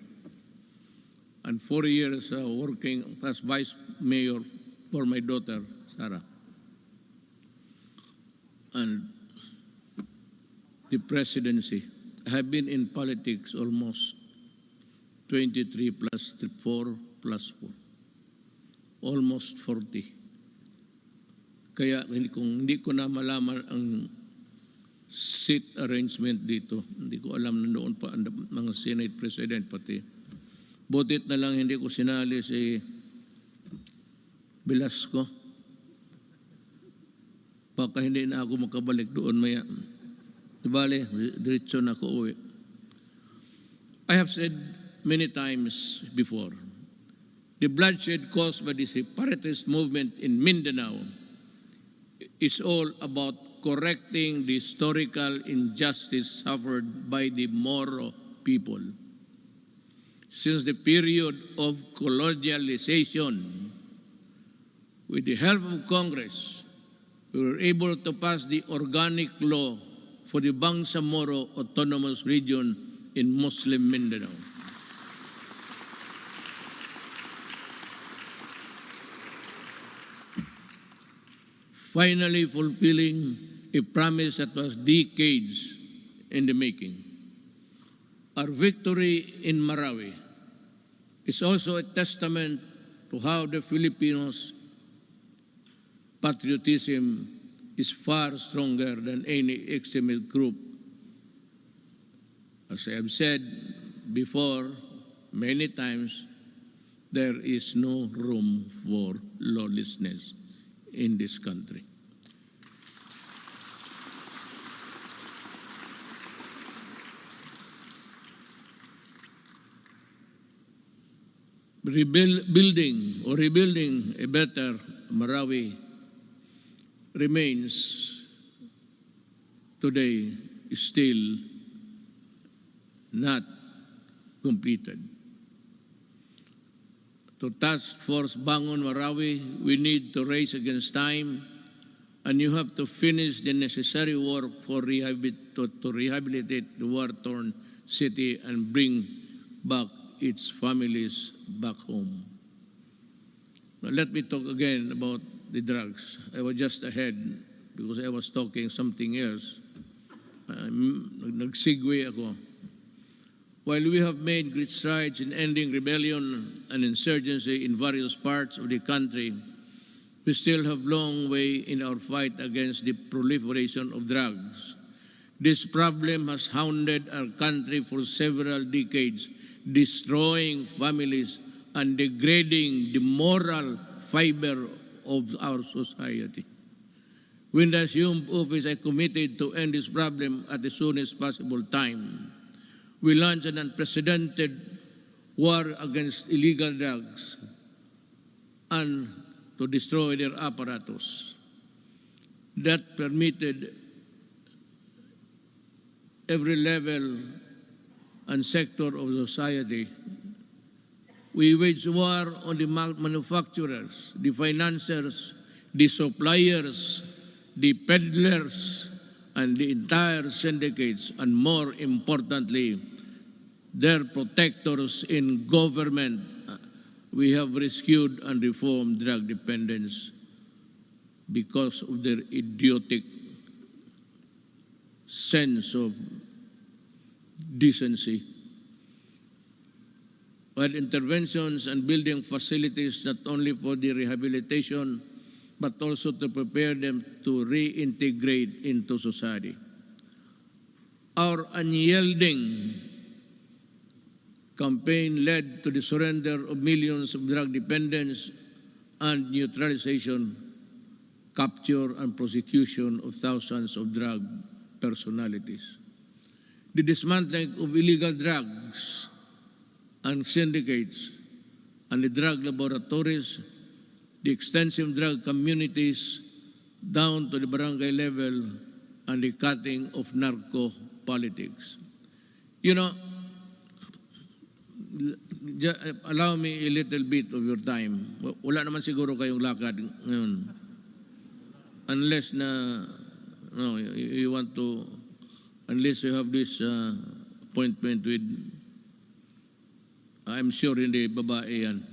And 4 years working as vice mayor for my daughter, Sarah. And the presidency. I have been in politics almost 23 plus 4 plus 4. Almost 40. Kaya hindi ko na malaman ang seat arrangement dito. Hindi ko alam na noon pa ang mga Senate President pati. Butit na lang hindi ko sinali si Velasco. Baka hindi na ako makabalik doon maya. Dibale, diretso na ako uwi. I have said many times before, the bloodshed caused by the separatist movement in Mindanao is all about correcting the historical injustice suffered by the Moro people. Since the period of colonialization, with the help of Congress, we were able to pass the organic law for the Bangsamoro Autonomous Region in Muslim Mindanao. Finally fulfilling a promise that was decades in the making. Our victory in Marawi is also a testament to how the Filipinos' patriotism is far stronger than any extremist group. As I have said before many times, there is no room for lawlessness in this country. Rebuilding a better Marawi remains today still not completed. To Task Force Bangon Marawi, we need to race against time, and you have to finish the necessary work for to rehabilitate the war-torn city and bring back its families back home. Now, let me talk again about the drugs. I was just ahead because I was talking something else. Nag-segue ako. While we have made great strides in ending rebellion and insurgency in various parts of the country, we still have a long way in our fight against the proliferation of drugs. This problem has hounded our country for several decades, destroying families and degrading the moral fiber of our society. When I assumed office, I committed to end this problem at the soonest possible time. We launched an unprecedented war against illegal drugs and to destroy their apparatus. That permitted every level and sector of society. We waged war on the manufacturers, the financiers, the suppliers, the peddlers, and the entire syndicates, and more importantly, their protectors in government we have rescued and reformed drug dependents because of their idiotic sense of decency. While interventions and building facilities not only for the rehabilitation but also to prepare them to reintegrate into society. Our unyielding campaign led to the surrender of millions of drug dependents and neutralization, capture, and prosecution of thousands of drug personalities. The dismantling of illegal drugs and syndicates and the drug laboratories, the extensive drug communities down to the barangay level, and the cutting of narco politics. You know, allow me a little bit of your time. Wala naman siguro kayong lakad ngayon. Unless na, no, you want to, unless you have this appointment with, I'm sure hindi babae yan.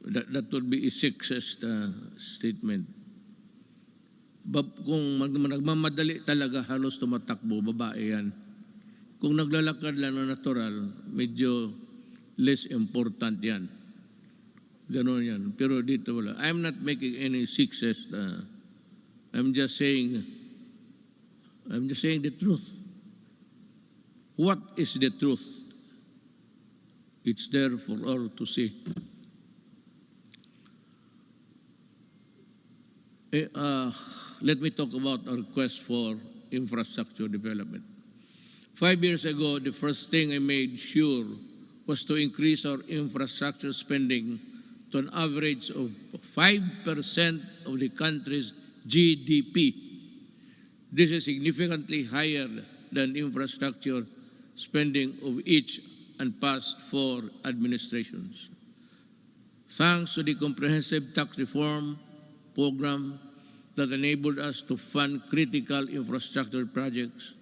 That would be a sexist statement. Kung nagmamadali talaga, halos tumatakbo, babae yan. Kung naglalakad lang na natural, medyo less important yan. Ganon yan. Pero dito wala. I'm not making any sexist. I'm just saying the truth. What is the truth? It's there for all to see. Let me talk about our quest for infrastructure development. 5 years ago, the first thing I made sure was to increase our infrastructure spending to an average of 5% of the country's GDP. This is significantly higher than infrastructure spending of each and past 4 administrations. Thanks to the comprehensive tax reform program that enabled us to fund critical infrastructure projects,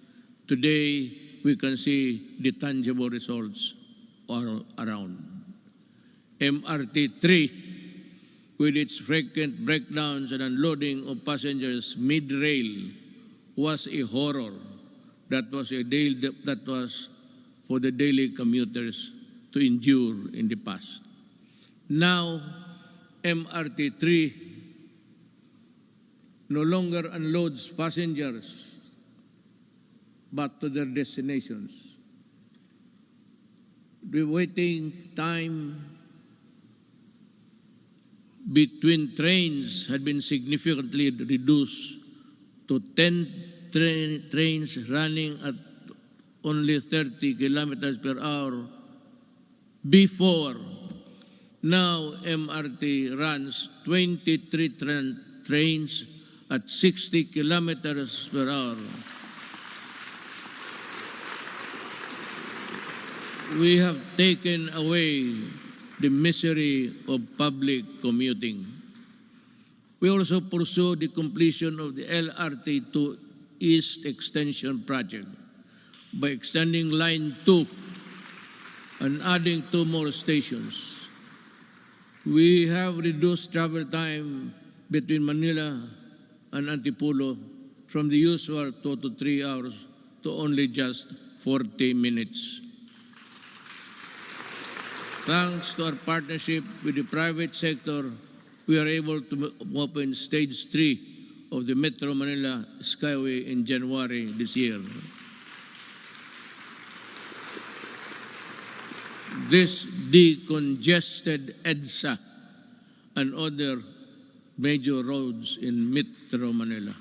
today we can see the tangible results all around. MRT 3, with its frequent breakdowns and unloading of passengers mid-rail, was a horror. That was for the daily commuters to endure in the past. Now, MRT 3 no longer unloads passengers but to their destinations. The waiting time between trains had been significantly reduced to 10 trains running at only 30 kilometers per hour before. Now MRT runs 23 trains at 60 kilometers per hour. We have taken away the misery of public commuting. We also pursue the completion of the LRT to East Extension Project by extending Line 2 and adding 2 more stations. We have reduced travel time between Manila and Antipolo from the usual 2 to 3 hours to only just 40 minutes. Thanks to our partnership with the private sector, we are able to open Stage 3 of the Metro Manila Skyway in January this year. This decongested EDSA and other major roads in Metro Manila.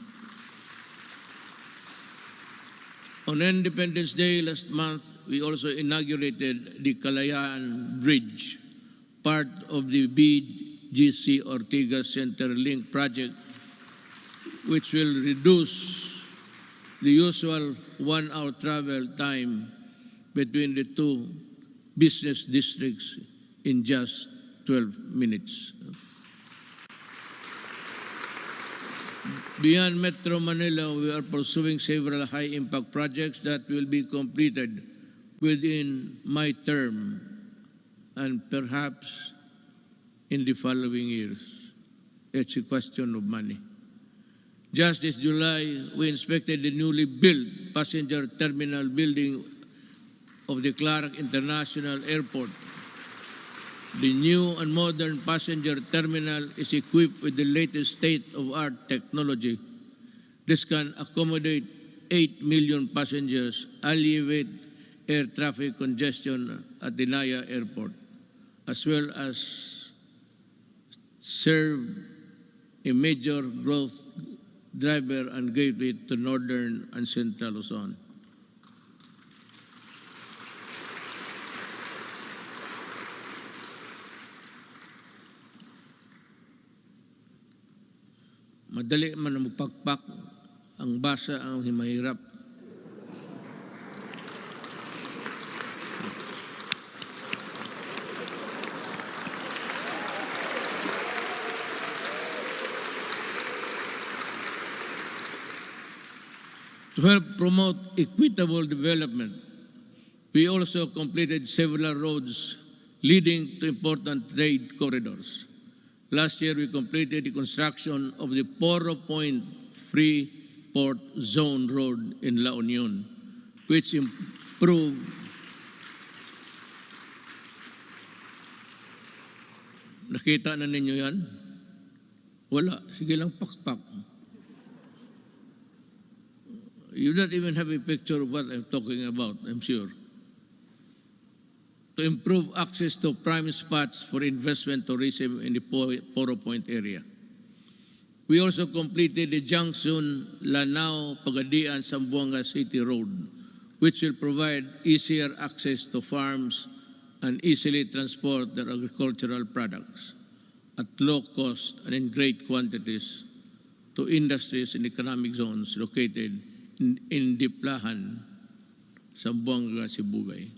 On Independence Day last month, we also inaugurated the Kalayaan Bridge, part of the BGC Ortigas Centerlink project, which will reduce the usual 1-hour travel time between the 2 business districts in just 12 minutes. Beyond Metro Manila, we are pursuing several high-impact projects that will be completed within my term and perhaps in the following years. It's a question of money. Just this July, we inspected the newly built passenger terminal building of the Clark International Airport. The new and modern passenger terminal is equipped with the latest state-of-art technology. This can accommodate 8 million passengers, alleviate air traffic congestion at the Naya Airport, as well as serve a major growth driver and gateway to northern and central Luzon. Madali man ang magpakpak, ang basa ang mahirap. To help promote equitable development, we also completed several roads leading to important trade corridors. Last year, we completed the construction of the Poro Point Free Port Zone Road in La Union, which improved nakita na ninyo yan? Wala. Sige lang pakpak. You don't even have a picture of what I'm talking about, I'm sure. To improve access to prime spots for investment tourism in the Poro Point area. We also completed the junction Lanao-Pagadian Zamboanga City Road, which will provide easier access to farms and easily transport their agricultural products at low cost and in great quantities to industries and economic zones located in Diplahan, Zamboanga, Sibugay.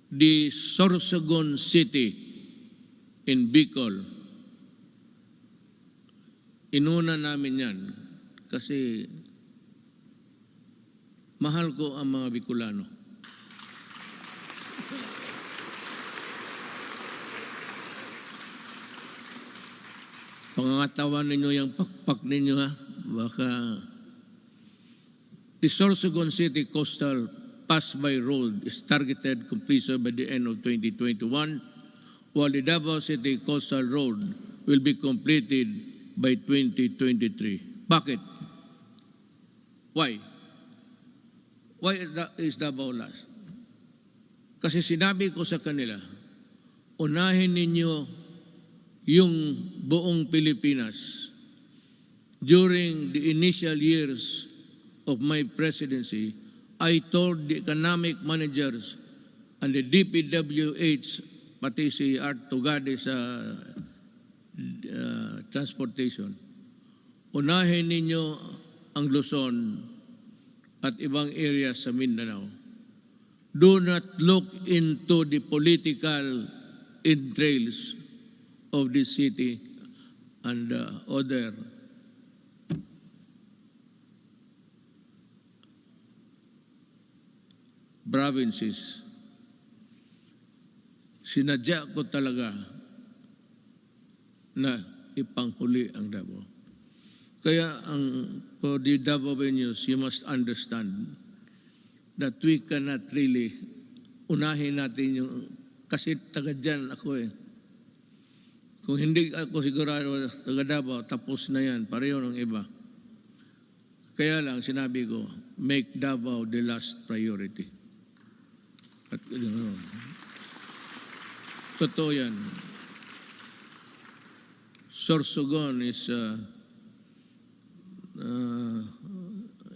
The Sorsogon City in Bicol, inuna namin yan kasi mahal ko ang mga Bicolano. Pangangatawan ninyo yung pakpak ninyo ha. Baka the Sorsogon City Coastal Pass-by Road is targeted completion by the end of 2021, while the Davao City Coastal Road will be completed by 2023. Bakit? Why? Why is Davao last? Kasi sinabi ko sa kanila, unahin ninyo yung buong Pilipinas. During the initial years of my presidency, I told the economic managers and the DPWH, pati si Art Tugade sa transportation, unahin ninyo ang Luzon at ibang areas sa Mindanao. Do not look into the political entrails of this city and other provinces. Sinadya ko talaga na ipanghuli ang Davao. Kaya for the Davaoenos, you must understand that we cannot really unahin natin yung, kasi taga dyan ako eh. Kung hindi ako sigurado taga Davao, tapos na yan, pareho ng iba. Kaya lang sinabi ko, make Davao the last priority. At totoo yan. Sorsogon is a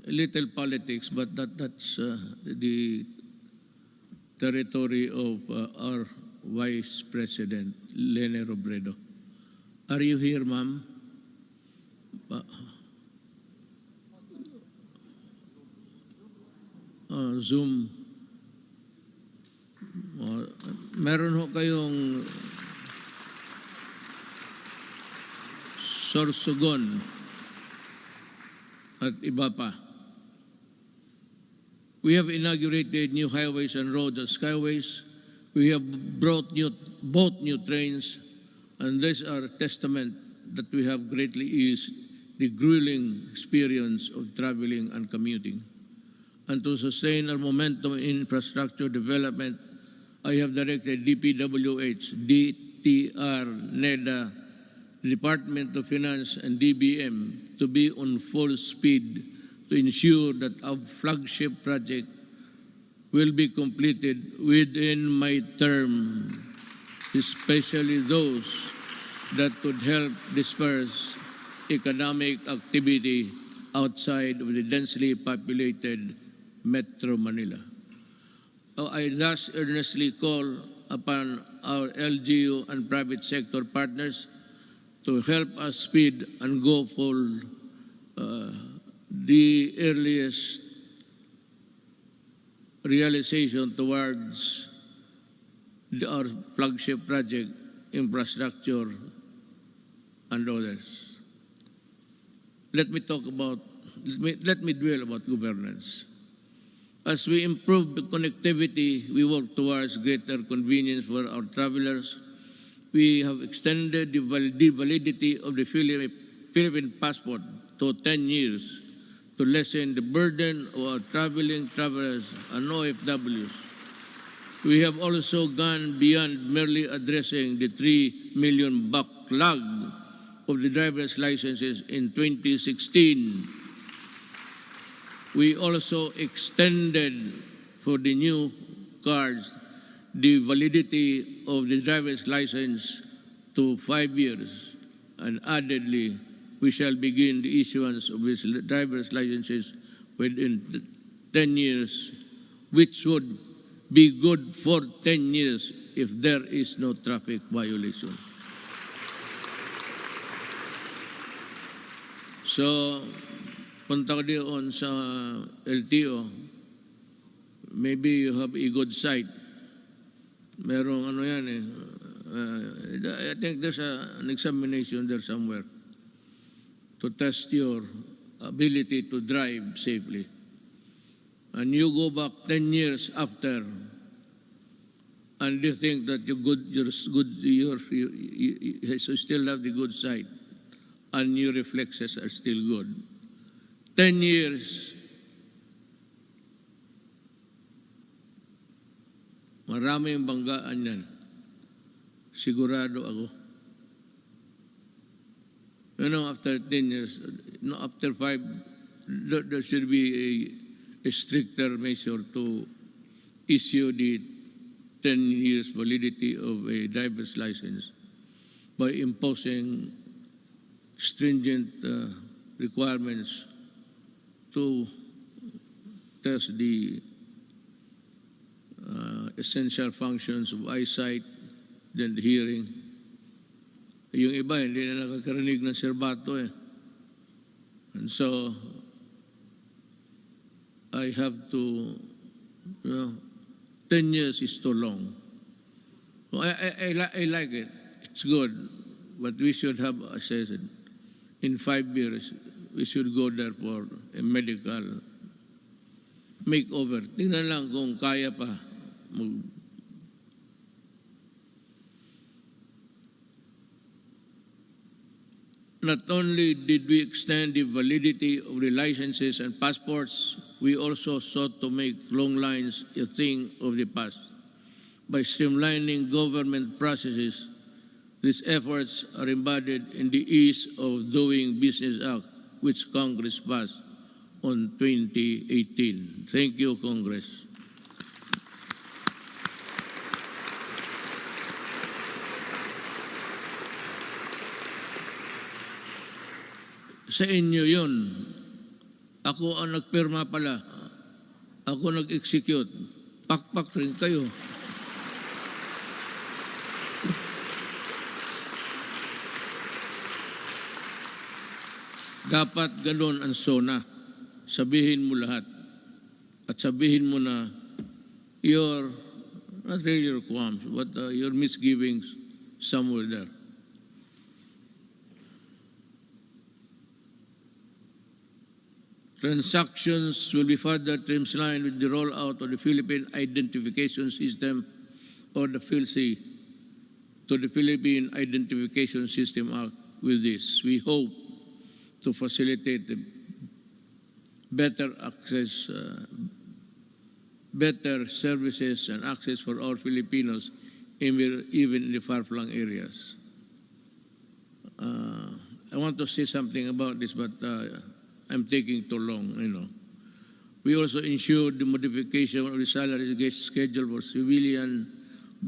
little politics, but that's the territory of our Vice President, Lene Robredo. Are you here, ma'am? Zoom. Meron ho kayong Sorsogon at iba pa. We have inaugurated new highways and roads and skyways. We have bought new trains, and these are a testament that we have greatly eased the grueling experience of traveling and commuting. And to sustain our momentum in infrastructure development, I have directed DPWH, DTR, NEDA, Department of Finance, and DBM to be on full speed to ensure that our flagship project will be completed within my term, especially those that could help disperse economic activity outside of the densely populated Metro Manila. I thus earnestly call upon our LGU and private sector partners to help us speed and go for the earliest realization towards our flagship project, infrastructure, and others. Let me dwell about governance. As we improve the connectivity, we work towards greater convenience for our travelers. We have extended the validity of the Philippine passport to 10 years to lessen the burden of our traveling travelers and OFWs. We have also gone beyond merely addressing the 3 million backlog of the driver's licenses in 2016. We also extended for the new cards the validity of the driver's license to 5 years, and addedly, we shall begin the issuance of these driver's licenses within 10 years, which would be good for 10 years if there is no traffic violation. So, punta ko doon sa LTO, maybe you have a good sight. Merong ano yan eh. I think there's an examination there somewhere to test your ability to drive safely. And you go back 10 years after, and you think that you still have the good sight, and your reflexes are still good. 10 years, maraming banggaan yan. Sigurado ako. You know, after 10 years, no, after 5, there should be a stricter measure to issue the 10 years validity of a driver's license by imposing stringent requirements to test the essential functions of eyesight, then the hearing. Yung iba, hindi na nakakarinig ng serbato eh. And so, I have to, 10 years is too long. So I like it. It's good. But we should have assessed it. In 5 years, we should go there for a medical makeover. Tingnan lang kung kaya pa. Not only did we extend the validity of the licenses and passports, we also sought to make long lines a thing of the past. By streamlining government processes, these efforts are embodied in the Ease of Doing Business Act, which Congress passed on 2018. Thank you, Congress. Sa inyo yun. Ako ang nagpirma pala. Ako nag-execute. Pakpak rin kayo. Dapat ganun ang SONA. Sabihin mo lahat. At sabihin mo na your, not really your qualms, but your misgivings somewhere there. Transactions will be further streamlined with the rollout of the Philippine Identification System, or the PhilSy, to the Philippine Identification System Act. With this, we hope to facilitate the better access, better services and access for all Filipinos, even in the far-flung areas. I want to say something about this, but I'm taking too long, We also ensured the modification of the salary schedule for civilian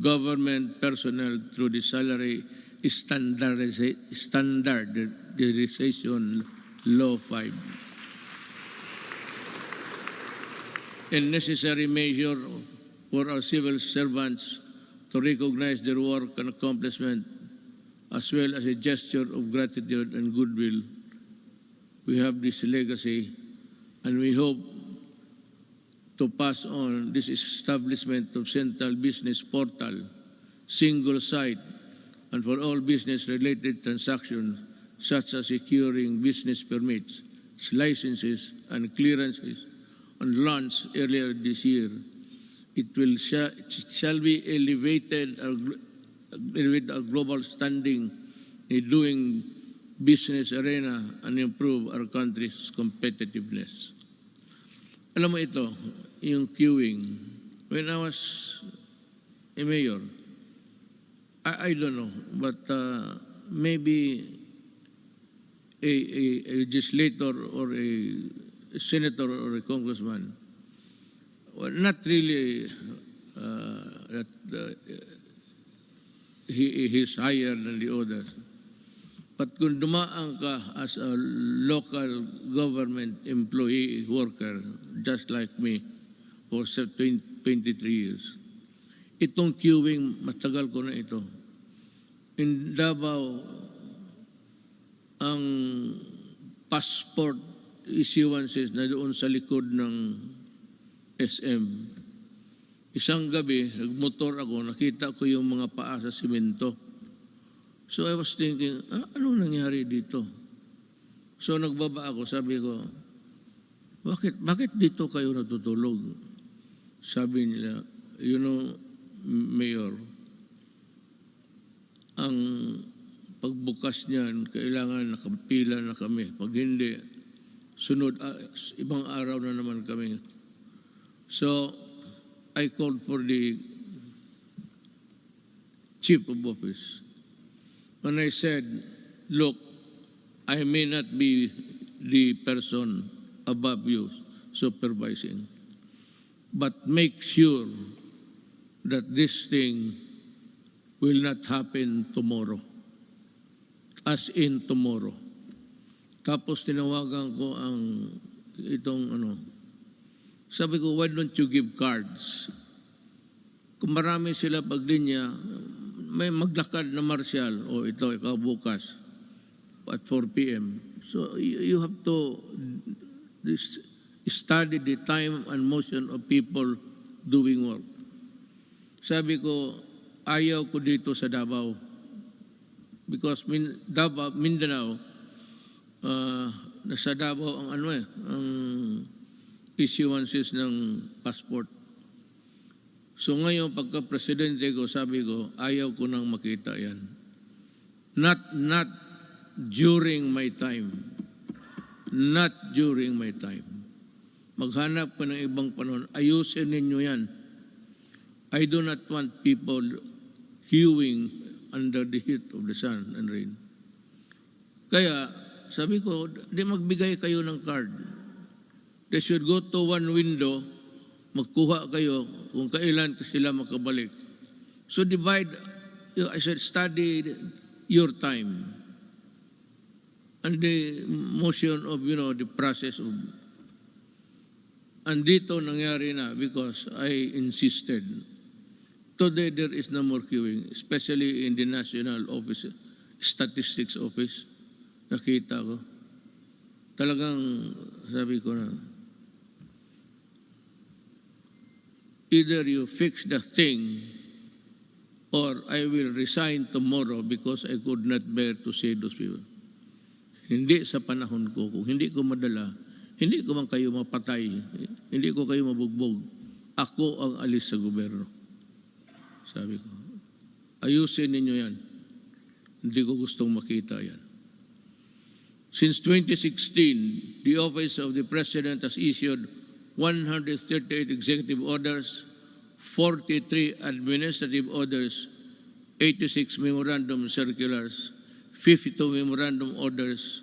government personnel through the salary standardization law 5. A necessary measure for our civil servants to recognize their work and accomplishment, as well as a gesture of gratitude and goodwill. We have this legacy, and we hope to pass on this establishment of central business portal, single site, and for all business-related transactions, such as securing business permits, licenses, and clearances, and launched earlier this year. It shall be elevated our global standing in doing business arena and improve our country's competitiveness. Alam mo ito, yung queuing. When I was a mayor, I don't know, but maybe a legislator or a senator or a congressman, well, not really that he's higher than the others. But kung dumaan ka as a local government employee worker, just like me, for 23 years, itong queuing, matagal ko na ito. In Davao, ang passport issuances na doon sa likod ng SM. Isang gabi, nagmotor ako, nakita ko yung mga paa sa simento. So I was thinking, anong nangyari dito? So nagbaba ako, sabi ko, bakit dito kayo natutulog? Sabi nila, Mayor, ang pagbukas niyan, kailangan nakapila na kami. Pag hindi, sunod, ibang araw na naman kami. So, I called for the chief of office. When I said, look, I may not be the person above you supervising, but make sure that this thing will not happen tomorrow. As in tomorrow. Tapos tinawagan ko sabi ko, why don't you give cards? Kung marami sila paglinya, may maglakad na martial, ito, ikaw bukas, at 4 p.m. So you have to study the time and motion of people doing work. Sabi ko, ayaw ko dito sa Davao. Because Mindanao, nasa Davao ang issuances ng passport. So ngayon, pagka-presidente ko, sabi ko, ayaw ko nang makita yan. Not during my time. Not during my time. Maghanap ka ng ibang panahon. Ayusin ninyo yan. I do not want people queuing under the heat of the sun and rain. Kaya, sabi ko, di magbigay kayo ng card. They should go to one window, magkuha kayo kung kailan sila makabalik. So divide, I said, study your time and the motion of, the process of. And dito nangyari na because I insisted. Today there is no more queuing, especially in the National Office, Statistics Office. Nakita ko. Talagang sabi ko na, either you fix the thing or I will resign tomorrow because I could not bear to see those people. Hindi sa panahon ko. Kung hindi ko madala, hindi ko man kayo mapatay, hindi ko kayo mabugbog. Ako ang alis sa gobyerno. Sabi ko, ayusin ninyo yan. Hindi ko gustong makita yan. Since 2016, the Office of the President has issued 138 executive orders, 43 administrative orders, 86 memorandum circulars, 52 memorandum orders,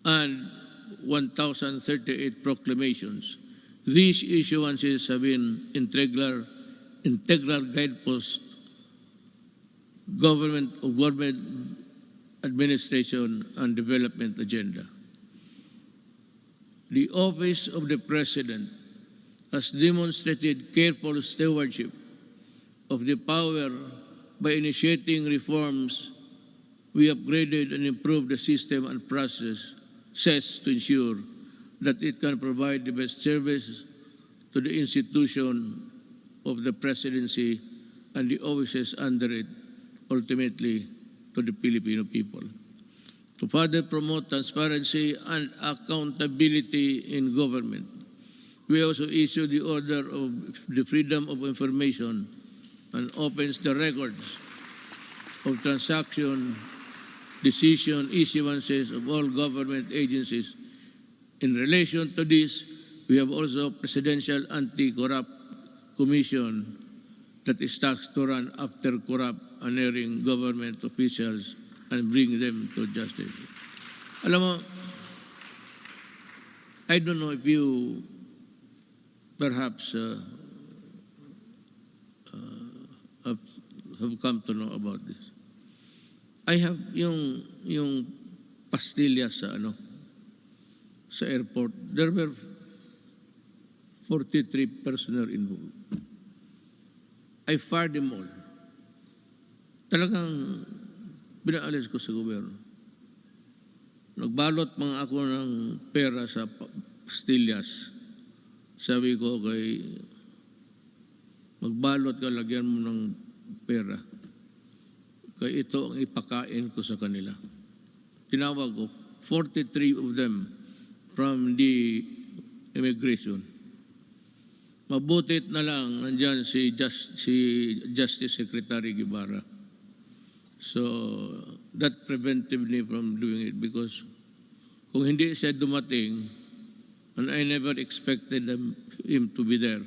and 1,038 proclamations. These issuances have been integral guideposts government administration and development agenda. The Office of the President has demonstrated careful stewardship of the power by initiating reforms. We upgraded and improved the system and processes to ensure that it can provide the best service to the institution of the presidency and the offices under it, ultimately to the Filipino people. To further promote transparency and accountability in government, we also issued the Order of the Freedom of Information and opens the records of transaction, decision, issuances of all government agencies. In relation to this, we have also Presidential Anti-Corrupt Commission that is tasked to run after corrupt and erring government officials and bring them to justice. Alam mo, I don't know if you perhaps have come to know about this. I have yung pastillas sa airport. There were 43 personnel involved. I fired them all. Talagang binaalis ko sa gobyerno. Nagbalot mga ako ng pera sa pastillas. Sabi ko magbalot ka, lagyan mo ng pera. Kaya ito ang ipakain ko sa kanila. Tinawag ko, 43 of them from the immigration. Mabutit na lang nandyan si Justice Secretary Guevara. So, that prevented me from doing it because kung hindi siya dumating, and I never expected him to be there,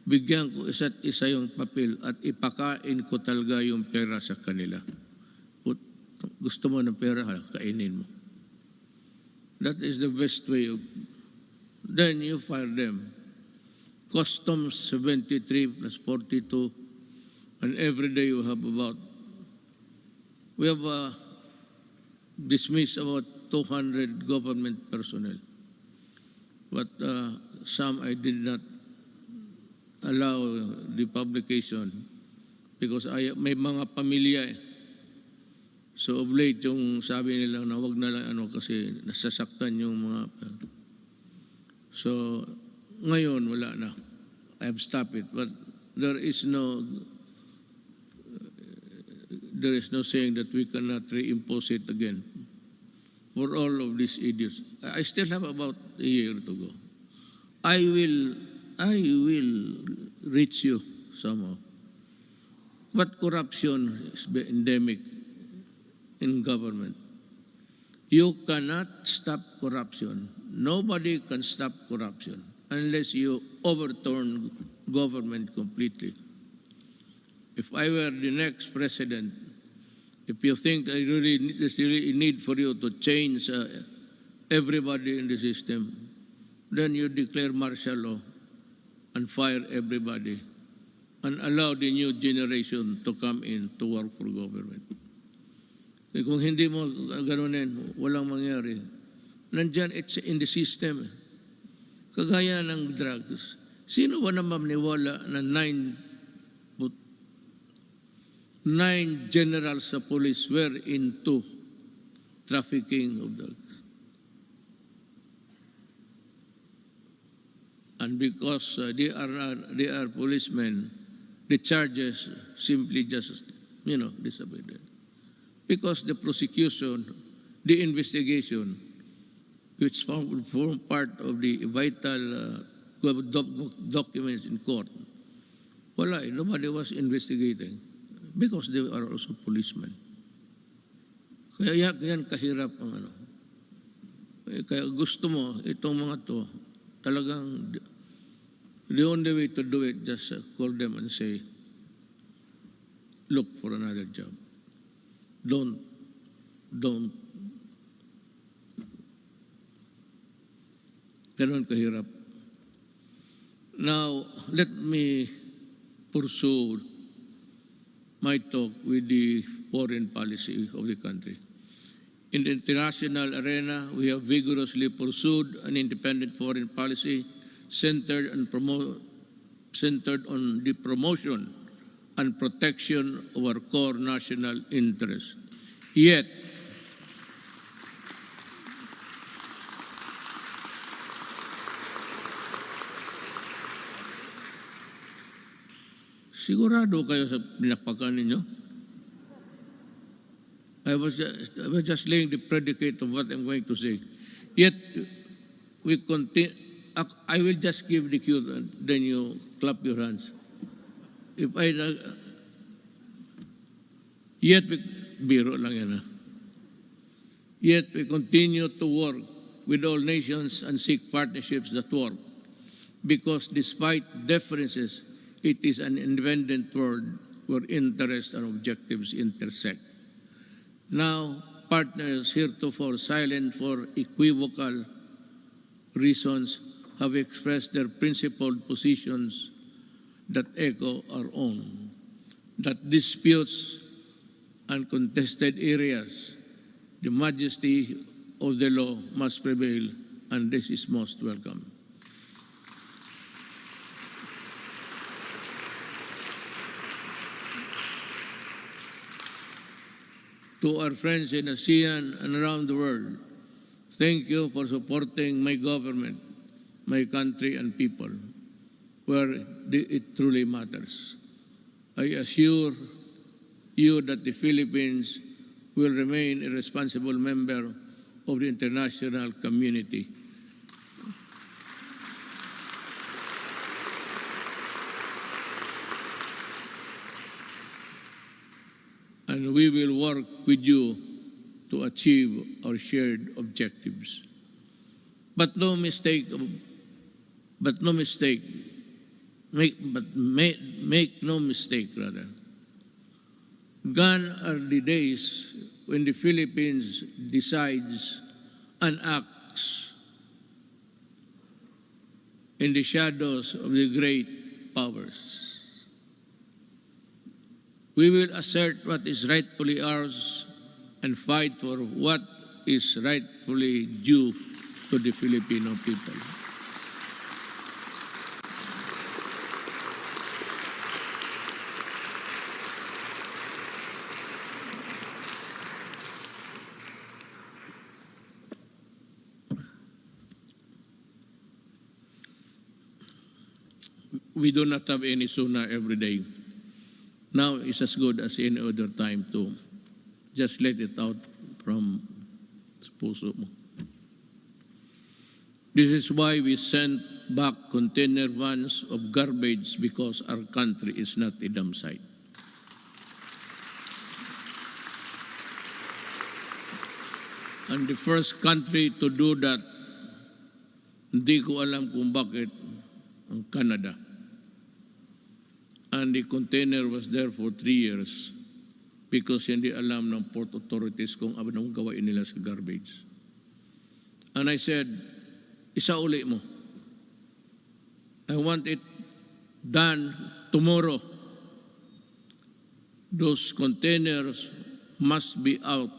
bigyan ko isa't isa yung papel at ipakain ko talaga yung pera sa kanila. Gusto mo ng pera, kainin mo. That is the best way of, then you fire them. Customs 73 plus 42, and every day you have we have dismissed about 200 government personnel. But some I did not allow the publication because may mga pamilya eh. So of late yung sabi nila na wag na lang kasi nasasaktan yung mga. So ngayon wala na. I have stopped it, but there is no saying that we cannot reimpose it again for all of these idiots. I still have about a year to go. I will reach you somehow. But corruption is endemic in government. You cannot stop corruption. Nobody can stop corruption unless you overturn government completely. If I were the next president, if you think there's really a need for you to change everybody in the system, then you declare martial law and fire everybody and allow the new generation to come in to work for government. Kung hindi mo ganunin, walang mangyari. Nandyan, it's in the system. Kagaya ng drugs. Sino ba naman maniwala na 9 generals sa police were into trafficking of drugs? And because they are policemen, the charges simply just, disappeared. Because the prosecution, the investigation which form part of the vital documents in court. Wala, nobody was investigating because they are also policemen. Kaya yan kahirap ang ano. Kaya gusto mo, itong mga to, talagang the only way to do it, just call them and say, look for another job. Don't. Ganon kahirap. Now, let me pursue my talk with the foreign policy of the country. In the international arena, we have vigorously pursued an independent foreign policy centered on the promotion and protection of our core national interests. Yet, sigurado kayo sa pinapakan ninyo? I was just laying the predicate of what I'm going to say. Yet, we continue. I will just give the cue, then you clap your hands. Biro lang yan. Yet we continue to work with all nations and seek partnerships that work. Because despite differences, it is an independent world where interests and objectives intersect. Now, partners heretofore silent for equivocal reasons have expressed their principled positions that echo our own, that disputes and contested areas, the majesty of the law must prevail, and this is most welcome. To our friends in ASEAN and around the world, thank you for supporting my government, my country and people, where it truly matters. I assure you that the Philippines will remain a responsible member of the international community. And we will work with you to achieve our shared objectives. Make no mistake, rather. Gone are the days when the Philippines decides and acts in the shadows of the great powers. We will assert what is rightfully ours and fight for what is rightfully due to the Filipino people. We do not have any SONA every day. Now it's as good as any other time to just let it out from puso mo. This is why we sent back container vans of garbage, because our country is not a dump site. And the first country to do that, hindi ko alam kung bakit, ang Canada. And the container was there for 3 years because hindi alam ng port authorities kung anong gawain nila sa garbage. And I said, isauli mo. I want it done tomorrow. Those containers must be out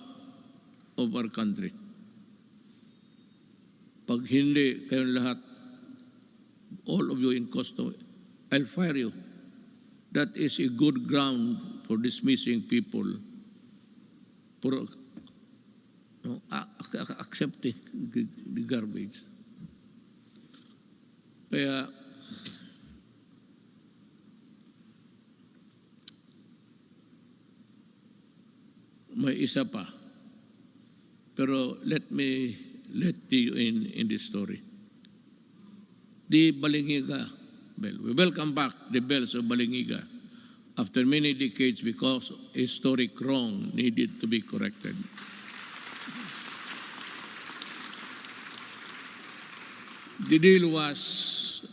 of our country. Pag hindi, kayong lahat, all of you in custody, I'll fire you. That is a good ground for dismissing people, for accepting the garbage. Kaya, may isa pa. Pero let me let you in this story. The Balingiga bell. We welcome back the bells of Balingiga after many decades because a historic wrong needed to be corrected. The deal was,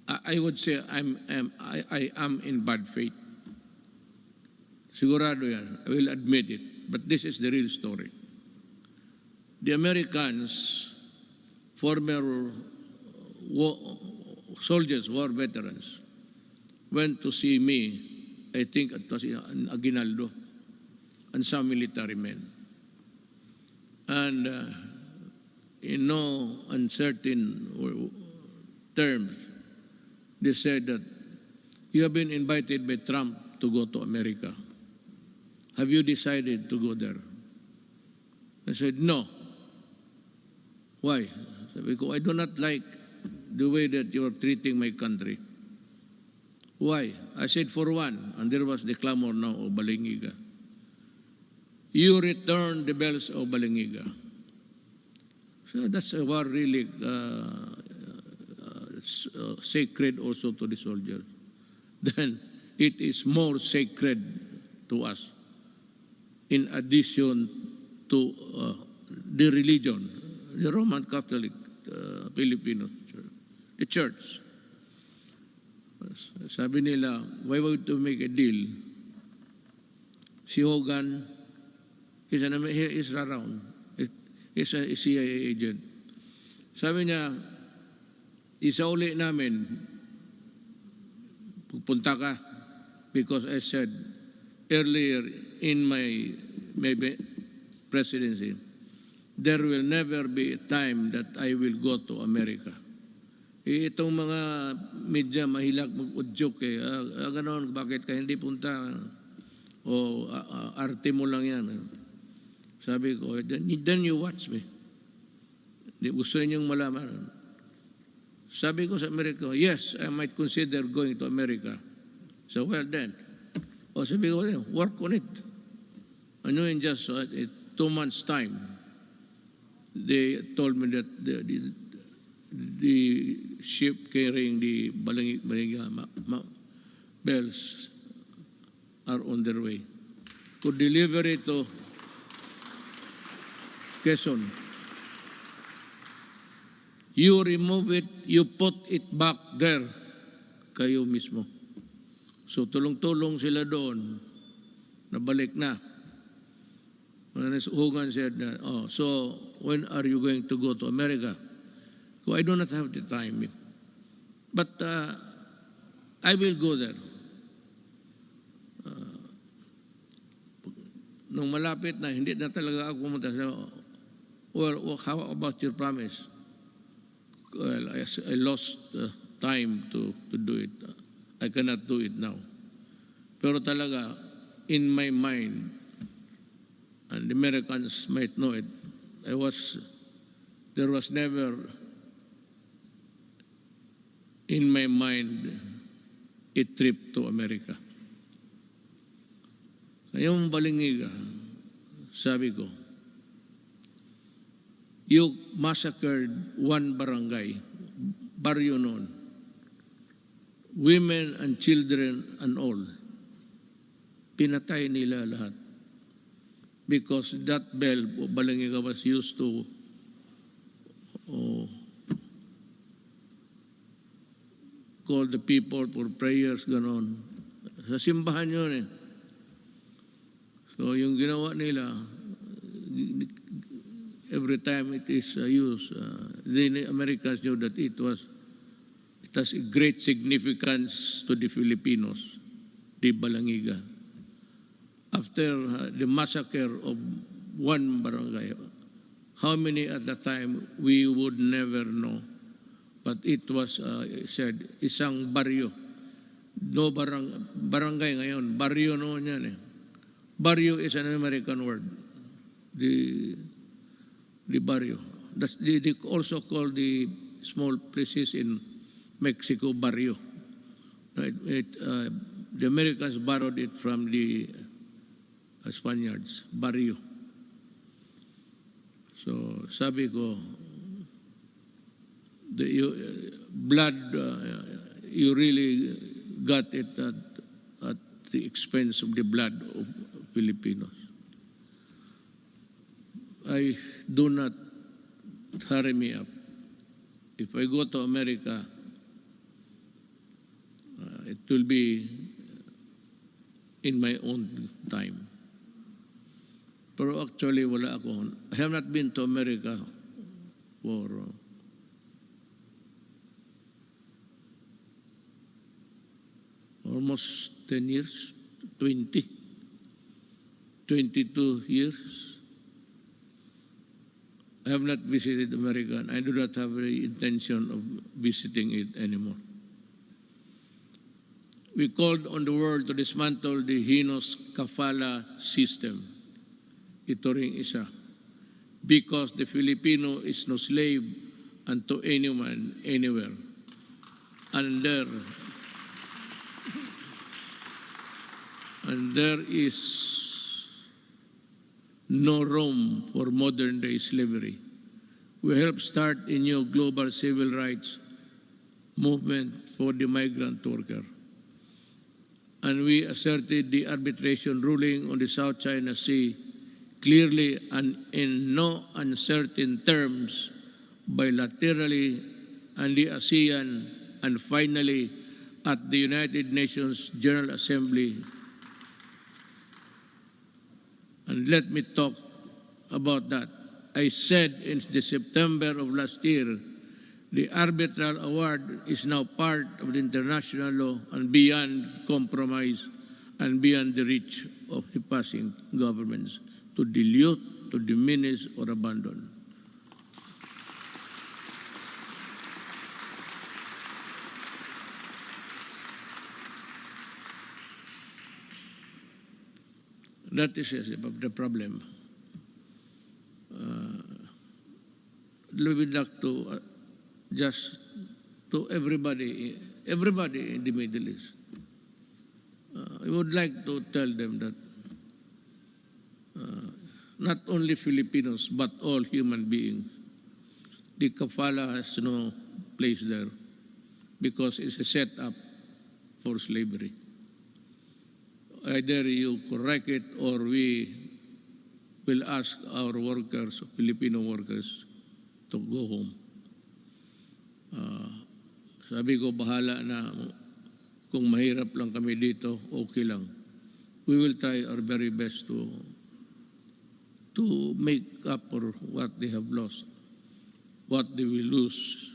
I would say, I am in bad faith. Sigurado yan. I will admit it. But this is the real story. The Americans, former soldiers, war veterans, went to see me, I think it was in Aguinaldo, and some military men. And in no uncertain terms, they said that you have been invited by Trump to go to America. Have you decided to go there? I said, no. Why? Because I do not like the way that you are treating my country. Why? I said, for one, and there was the clamor now of Balingiga, you return the bells of Balingiga. So that's a war really sacred also to the soldiers. Then it is more sacred to us in addition to the religion, the Roman Catholic Filipino Church, the church. Sabi nila, why would to make a deal? Si Hogan, he is around. He's a CIA agent. Sabi niya, isauli namin, pupunta ka, because I said earlier in my presidency, there will never be a time that I will go to America. Itong mga media mahilag mag-udyok eh. Ganon, bakit ka hindi punta? O arte mo lang yan. Sabi ko, then you watch me. Gusto ninyong malaman. Sabi ko sa Amerika, yes, I might consider going to America. So, well then. O sabi ko, work on it. Ano in just 2 months' time, they told me that the ship carrying the Balingiga bells are on their way. Could deliver it to Quezon. You remove it, you put it back there, kayo mismo. So tulong-tulong sila doon, nabalik na. Hogan said, so when are you going to go to America? So I do not have the time. But I will go there. Nung malapit na, hindi na talaga ako pumunta. Well, how about your promise? Well, I lost time to do it. I cannot do it now. Pero talaga, in my mind, and the Americans might know it, there was never in my mind a trip to America. Ngayong Balingiga, sabi ko, you massacred one barangay, baryo noon, women and children and all. Pinatay nila lahat. Because that bell, Balingiga, was used to call the people for prayers, ganon. Sa simbahan yun eh. So yung ginawa nila, every time it is used, the Americans knew that it has a great significance to the Filipinos, the Balingiga. After the massacre of one barangay, how many at the time we would never know. But it was said, isang baryo. No barangay ngayon, baryo noon yan eh. Barrio is an American word. The barrio. They also call the small places in Mexico barrio. The Americans borrowed it from the Spaniards, barrio. So sabi ko, blood, you really got it at the expense of the blood of Filipinos. I do not hurry me up. If I go to America, it will be in my own time. Pero actually, wala ako. I have not been to America for almost 10 years, 22 years. I have not visited America, and I do not have the intention of visiting it anymore. We called on the world to dismantle the heinous kafala system. Ito ring isa. Because the Filipino is no slave unto anyone, anywhere. And there is no room for modern-day slavery. We helped start a new global civil rights movement for the migrant worker. And we asserted the arbitration ruling on the South China Sea clearly and in no uncertain terms, bilaterally, and the ASEAN, and finally at the United Nations General Assembly. And let me talk about that. I said in the September of last year, the arbitral award is now part of the international law and beyond compromise and beyond the reach of the passing governments to dilute, to diminish, or abandon. That is the problem. We would like to just to everybody in the Middle East. I would like to tell them that not only Filipinos but all human beings, the kafala has no place there because it's a setup for slavery. Either you correct it or we will ask our workers, Filipino workers, to go home. Sabi ko, bahala na. Kung mahirap lang kami dito, okay lang. We will try our very best to make up for what they have lost, what they will lose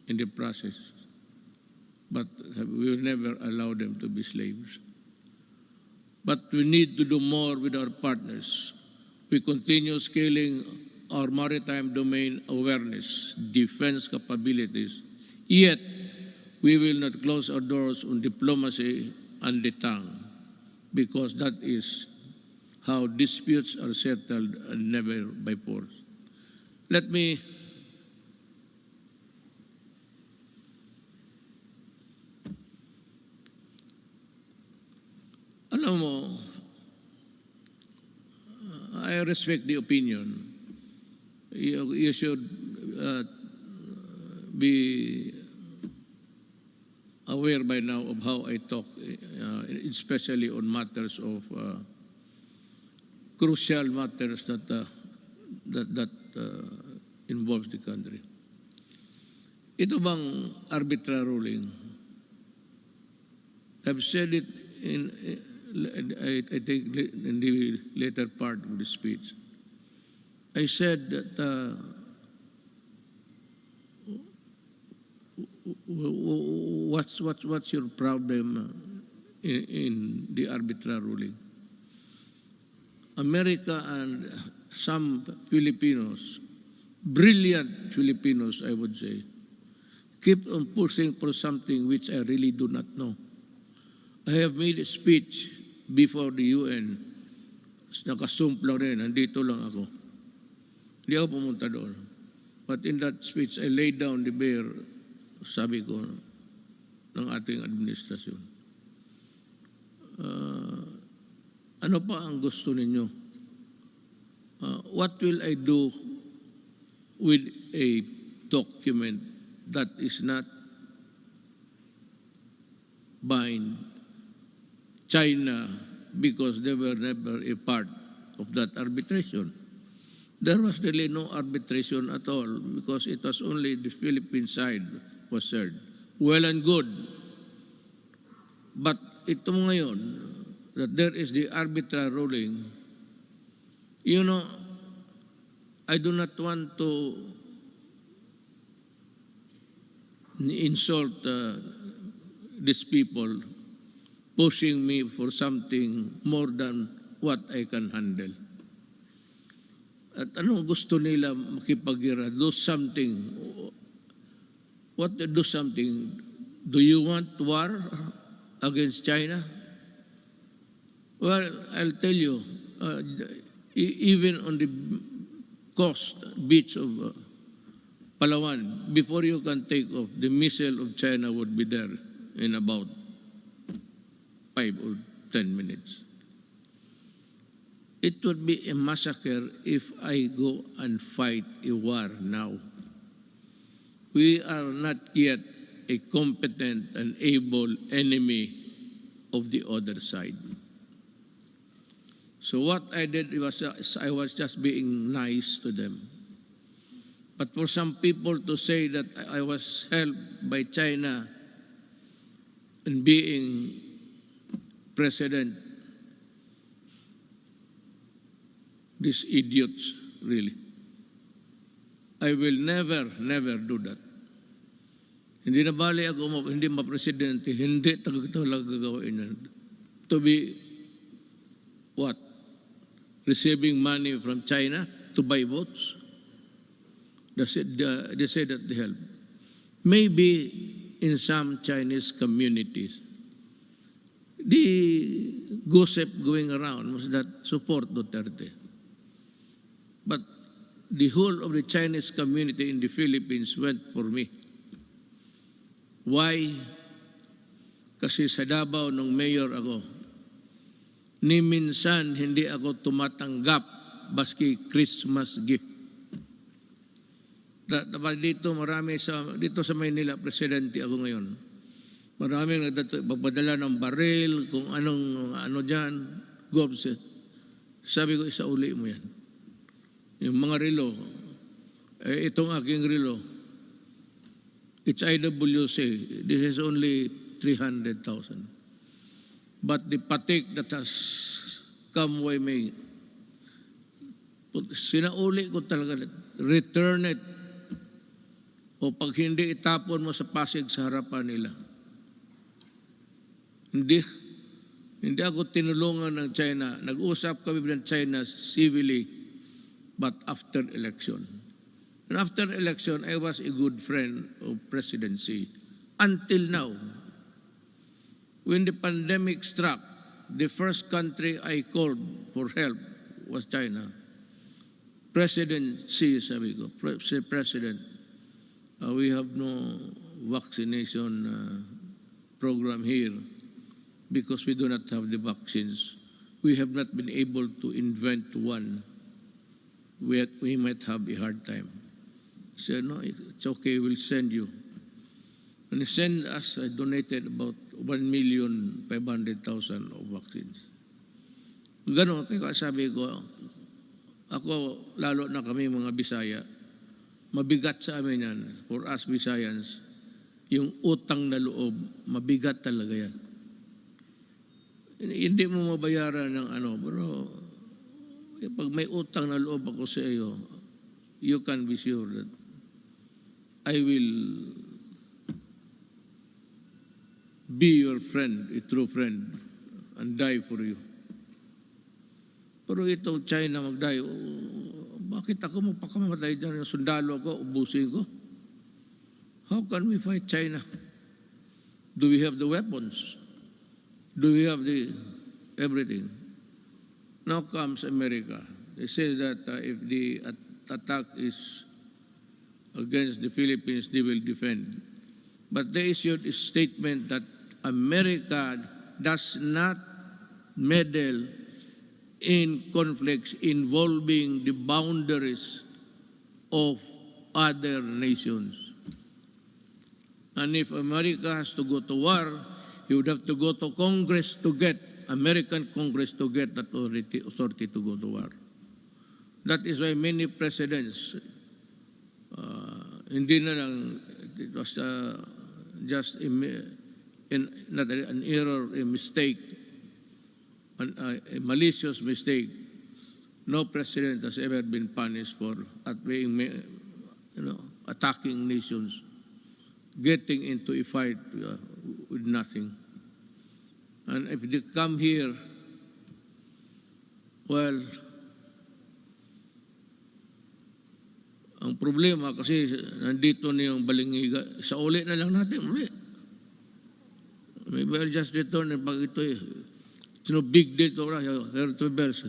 in the process. But we will never allow them to be slaves. But we need to do more with our partners. We continue scaling our maritime domain awareness, defense capabilities. Yet, we will not close our doors on diplomacy and the tongue, because that is how disputes are settled and never by force. Let me alam mo, I respect the opinion. You should be aware by now of how I talk, especially on matters of crucial matters that involves the country. Ito bang arbitral ruling? I've said it I think in the later part of the speech. I said that what's your problem in the arbitral ruling? America and some Filipinos, brilliant Filipinos, I would say, keep on pushing for something which I really do not know. I have made a speech before the UN. Nakasumplang rin, nandito lang ako. Hindi ako pumunta doon. But in that speech, I laid down the bare, sabi ko, ng ating administrasyon. Ano pa ang gusto ninyo? What will I do with a document that is not bind China because they were never a part of that arbitration. There was really no arbitration at all because it was only the Philippine side was heard. Well and good. But ito ngayon, that there is the arbitral ruling, you know, I do not want to insult these people pushing me for something more than what I can handle. At anong gusto nila makipagira? Do something. What do something? Do you want war against China? Well, I'll tell you, even on the coast beach of Palawan, before you can take off, the missile of China would be there in about 5 or 10 minutes. It would be a massacre if I go and fight a war now. We are not yet a competent and able enemy of the other side. So what I did was I was just being nice to them. But for some people to say that I was helped by China in being president, these idiots, really. I will never do that. Hindi na bali ako, hindi ma-presidente, hindi talaga gagawin yan. To be, what? Receiving money from China to buy votes? They say that they help. Maybe in some Chinese communities, the gossip going around was that support Duterte. But the whole of the Chinese community in the Philippines went for me. Why? Kasi sa Davao nung mayor ako, ni minsan hindi ako tumatanggap baski Christmas gift. Dito marami dito sa Maynila, presidente ako ngayon. Maraming nagpadala ng baril, kung ano diyan, gobset. Sabi ko, isauli mo yan. Yung mga relo, itong aking relo, it's IWC. This is only 300,000. But the patik that has come with me, sinauli ko talaga, return it. O pag hindi, itapon mo sa Pasig sa harapan nila. Hindi ako tinulungan ng China. Nag-usap kami ng China civilly, but after election. And after election, I was a good friend of presidency. Until now, when the pandemic struck, the first country I called for help was China. President Xi, sabi ko, President, we have no vaccination program here because we do not have the vaccines. We have not been able to invent one. We might have a hard time. He said, no, it's okay, we'll send you. And he sent us, I donated about 1,500,000 of vaccines. Ganon, kaya sabi ko, ako, lalo na kami mga Bisaya, mabigat sa amin yan, for us Bisayans, yung utang na loob, mabigat talaga yan. Hindi mo mabayaran ng pero pag may utang na loob ako sa iyo, you can be sure that I will be your friend, a true friend, and die for you. Pero itong China mag-die, bakit ako magpakamatay dyan? Yung sundalo ko, ubusin ko? How can we fight China? Do we have the weapons? Do we have the everything? Now comes America. They say that if the attack is against the Philippines, they will defend. But they issued a statement that America does not meddle in conflicts involving the boundaries of other nations. And if America has to go to war, you would have to go to Congress to get, American Congress to get that authority to go to war. That is why many presidents, hindi na lang, it was just not an error, a mistake, a malicious mistake. No president has ever been punished for attacking nations, getting into a fight with nothing. And if they come here, well, ang problema kasi nandito na yung balingiga, sa uli na lang natin, uli. Maybe I'll just return and pag ito it's no big deal to hear to bells.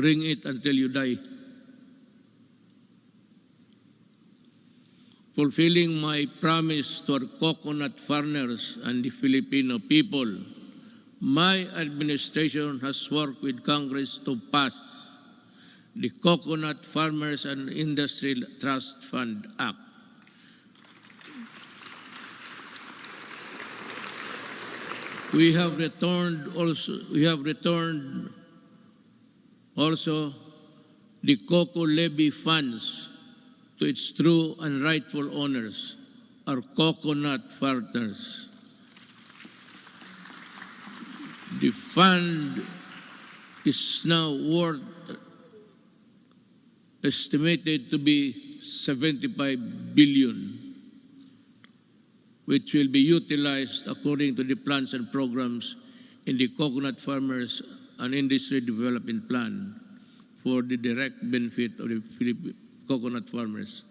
Ring it until you die. Fulfilling my promise to our coconut farmers and the Filipino people, my administration has worked with Congress to pass the Coconut Farmers and Industry Trust Fund Act. We have returned also the cocoa levy funds to its true and rightful owners, our coconut farmers. The fund is now worth estimated to be 75 billion, which will be utilized according to the plans and programs in the Coconut Farmers and Industry Development Plan for the direct benefit of the coconut farmers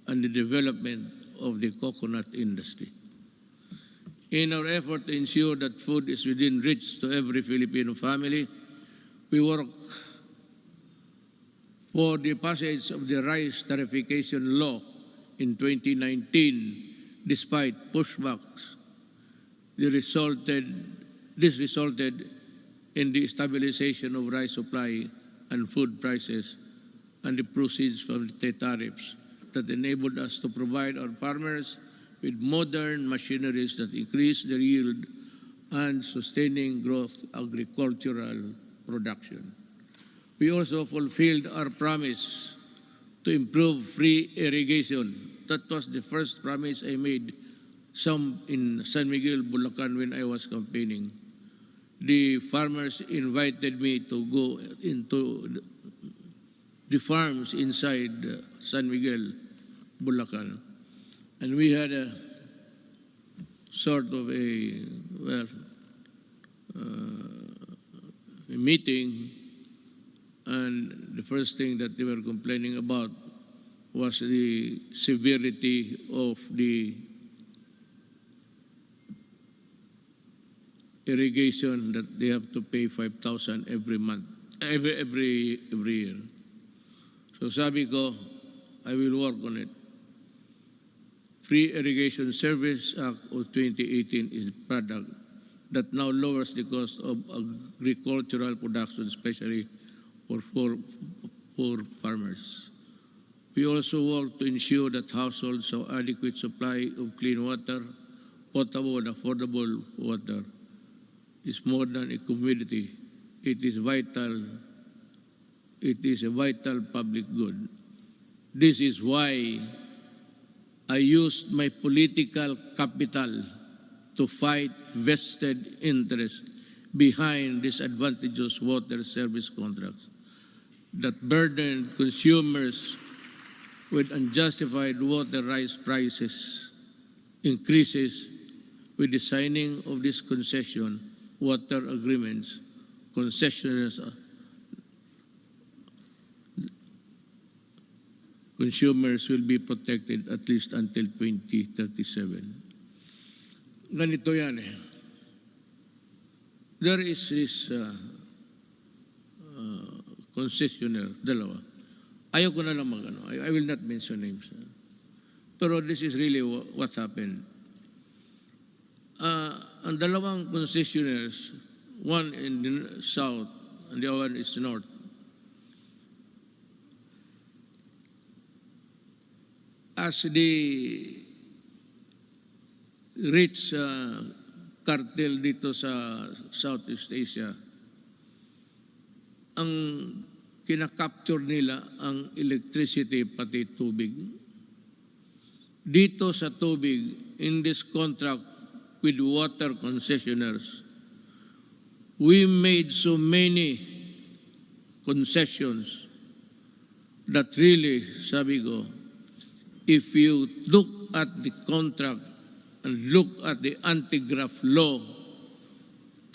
and the development of the coconut industry. In our effort to ensure that food is within reach to every Filipino family, we work for the passage of the rice tariffication law in 2019, despite pushbacks. This resulted in the stabilization of rice supply and food prices and the proceeds from the tariffs that enabled us to provide our farmers with modern machineries that increase their yield and sustaining growth agricultural production. We also fulfilled our promise to improve free irrigation. That was the first promise I made in San Miguel, Bulacan when I was campaigning. The farmers invited me to go into the farms inside San Miguel, Bulacan. And we had a sort of a meeting, and the first thing that they were complaining about was the severity of the irrigation that they have to pay 5,000 every month, every year. So sabi ko, I will work on it. Free Irrigation Service Act of 2018 is a product that now lowers the cost of agricultural production, especially for poor farmers. We also work to ensure that households have adequate supply of clean water, potable and affordable water. It's more than a commodity. It is vital. It is a vital public good. This is why I used my political capital to fight vested interest behind disadvantageous water service contracts that burden consumers with unjustified water rights prices increases with the signing of this concession water agreements. Concessioners consumers will be protected at least until 2037. Ganito yan eh. There is this concessionaire, dalawa. Ayoko na lang mag-ano. I will not mention names. Pero this is really what happened. Ang dalawang concessionaires, one in the south and the other one is north. as the rich cartel dito sa Southeast Asia, ang kinakapture nila ang electricity pati tubig. Dito sa tubig, in this contract with water concessionaires, we made so many concessions that really, sabi ko, if you look at the contract and look at the anti-graft law,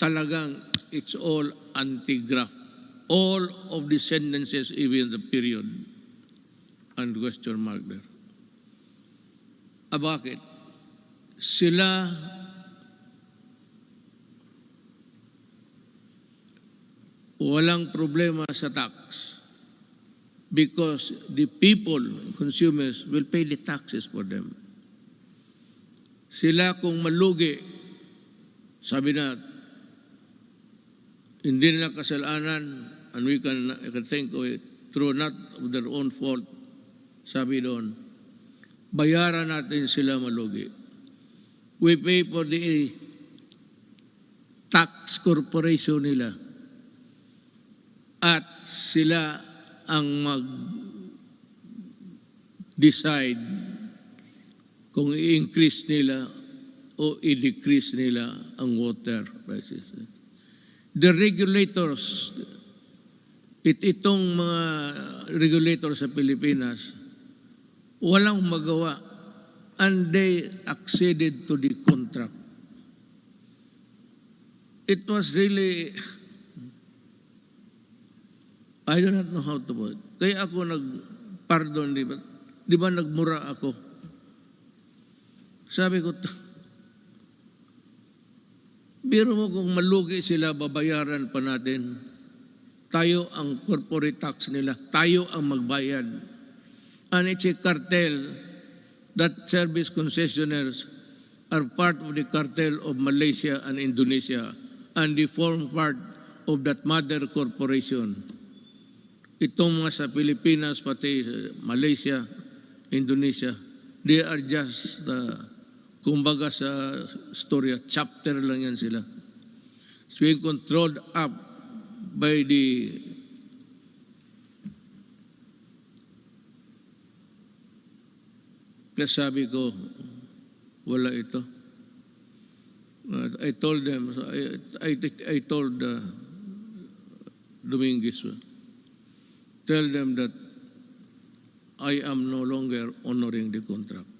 talagang it's all anti-graft. All of the sentences, even the period and question mark there. Bakit? Sila walang problema sa tax because the people, consumers, will pay the taxes for them. Sila kung malugi, sabi na, hindi nila kasalanan, and I can think of it, through not of their own fault, sabi doon, bayaran natin sila malugi. We pay for the tax corporation nila. At sila ang mag-decide kung i-increase nila o i-decrease nila ang water prices. The regulators, itong mga regulators sa Pilipinas, walang magawa and they acceded to the contract. It was really, I do not know how to put it. Kaya ako nag-pardon, di ba nagmura ako? Sabi ko, biro mo kung malugi sila, babayaran pa natin. Tayo ang corporate tax nila. Tayo ang magbayad. And it's a cartel that service concessionaires are part of the cartel of Malaysia and Indonesia and they form part of that mother corporation. Itong mga sa Pilipinas, pati Malaysia, Indonesia, they are just kumbaga sa storya, chapter lang yan sila. It's being controlled up by the kasabi ko, wala ito. I told them, I told Dominguez, tell them that I am no longer honoring the contract.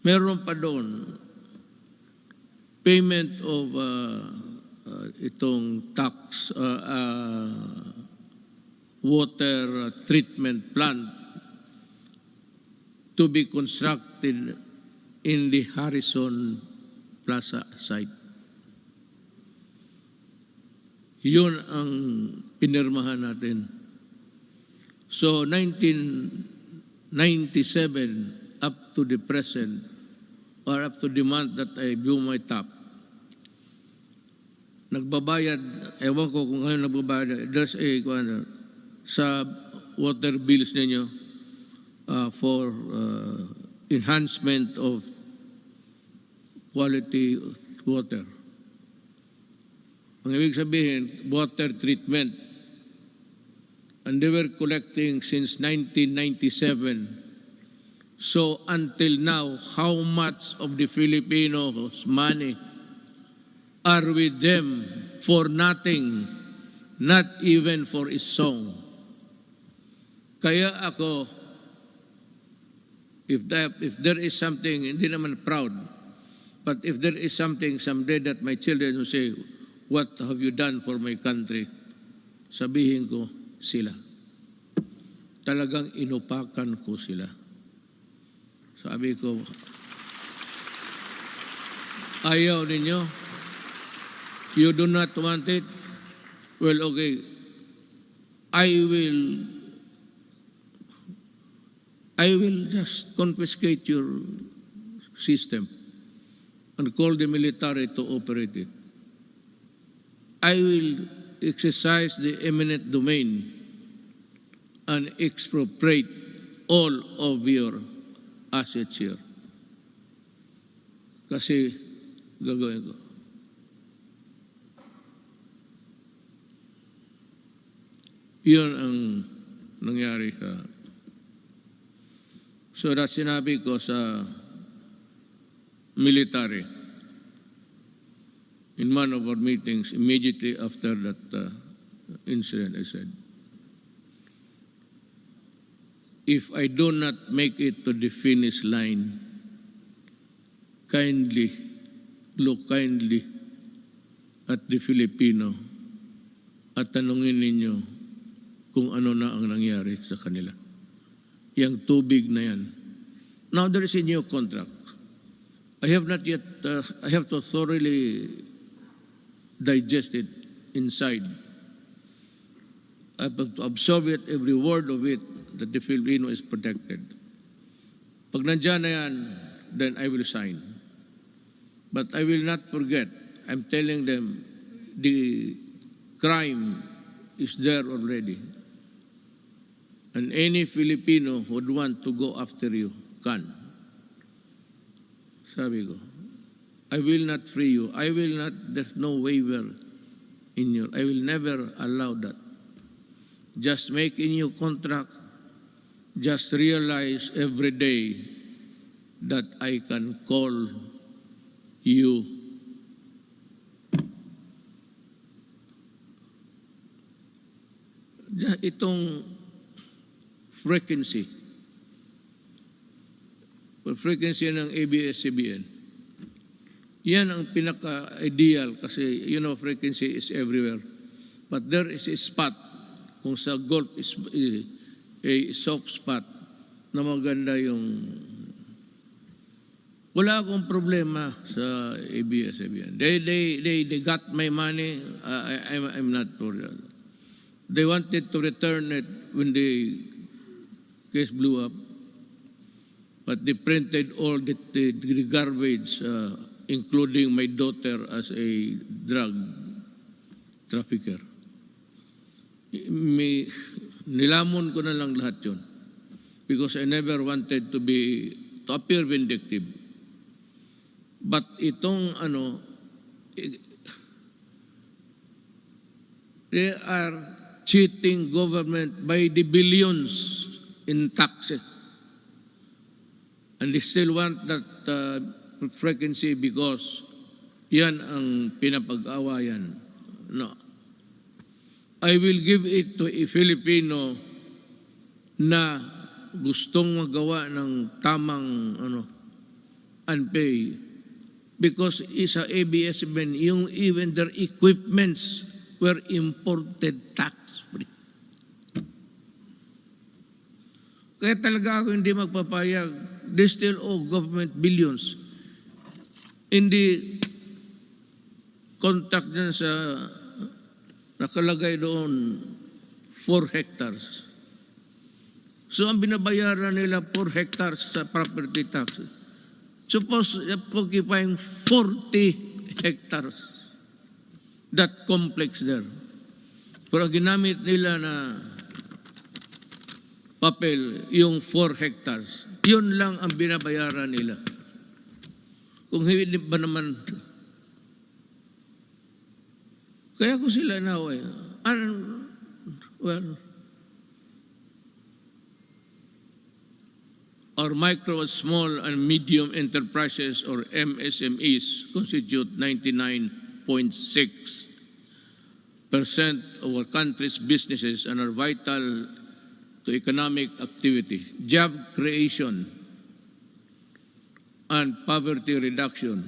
Meron pa doon, payment of itong tax, water treatment plant to be constructed in the Harrison Plaza site. Yun ang pinirmahan natin. So, 1997 up to the present, or up to the month that I blew my top, nagbabayad, ewan ko kung ngayon nagbabayad, there's a, sa water bills ninyo for enhancement of quality of water. Ang ibig sabihin, water treatment. And they were collecting since 1997. So until now, how much of the Filipinos' money are with them for nothing, not even for a song? Kaya ako, if there is something, hindi naman proud, but if there is something someday that my children will say, what have you done for my country? Sabihin ko, sila. Talagang inupakan ko sila. Sabi ko, ayaw ninyo? You do not want it? Well, okay. I will just confiscate your system and call the military to operate it. I will exercise the eminent domain and expropriate all of your assets here. Kasi gagawin ko. Yun ang nangyari sa... So that sinabi ko sa military in one of our meetings immediately after that incident, I said, if I do not make it to the finish line, look kindly at the Filipino at tanungin ninyo kung ano na ang nangyari sa kanila. Yang tubig na yan. Now there is a new contract. I have not yet, I have to thoroughly digest it inside. I have to absorb it, every word of it, that the Filipino is protected. Pag nandyan na yan, then I will sign. But I will not forget. I'm telling them the crime is there already. And any Filipino who would want to go after you can. Sabi ko, I will not free you. I will not, there's no waiver in you. I will never allow that. Just make a new contract. Just realize every day that I can call you itong frequency ng ABS-CBN. Yan ang pinaka-ideal kasi, you know, frequency is everywhere. But there is a spot, kung sa Gulf is a soft spot, na maganda yung... Wala akong problema sa ABS-CBN. They got my money. I'm not for that. They wanted to return it when the case blew up. But they printed all the garbage, including my daughter as a drug trafficker. Nilamon ko na lang lahat yun. Because I never wanted to appear vindictive. But itong they are cheating government by the billions in taxes. And they still want that frequency because yan ang pinapag-awayan. No. I will give it to a Filipino na gustong magawa ng tamang unpay. Because isa ABS-CBN, yung even their equipments were imported tax-free. Kaya talaga ako hindi magpapayag. They still owe government billions. In the contract dyan sa nakalagay doon 4 hectares. So ang binabayaran nila 4 hectares sa property tax. Suppose occupying 40 hectares. That complex there. Pero ginamit nila na papel, yung 4 hectares. Yun lang ang binabayaran nila. Kung hindi ba naman, kaya ko sila naway. Well, our micro, small, and medium enterprises, or MSMEs, constitute 99.6% of our country's businesses and are vital to economic activity, job creation, and poverty reduction.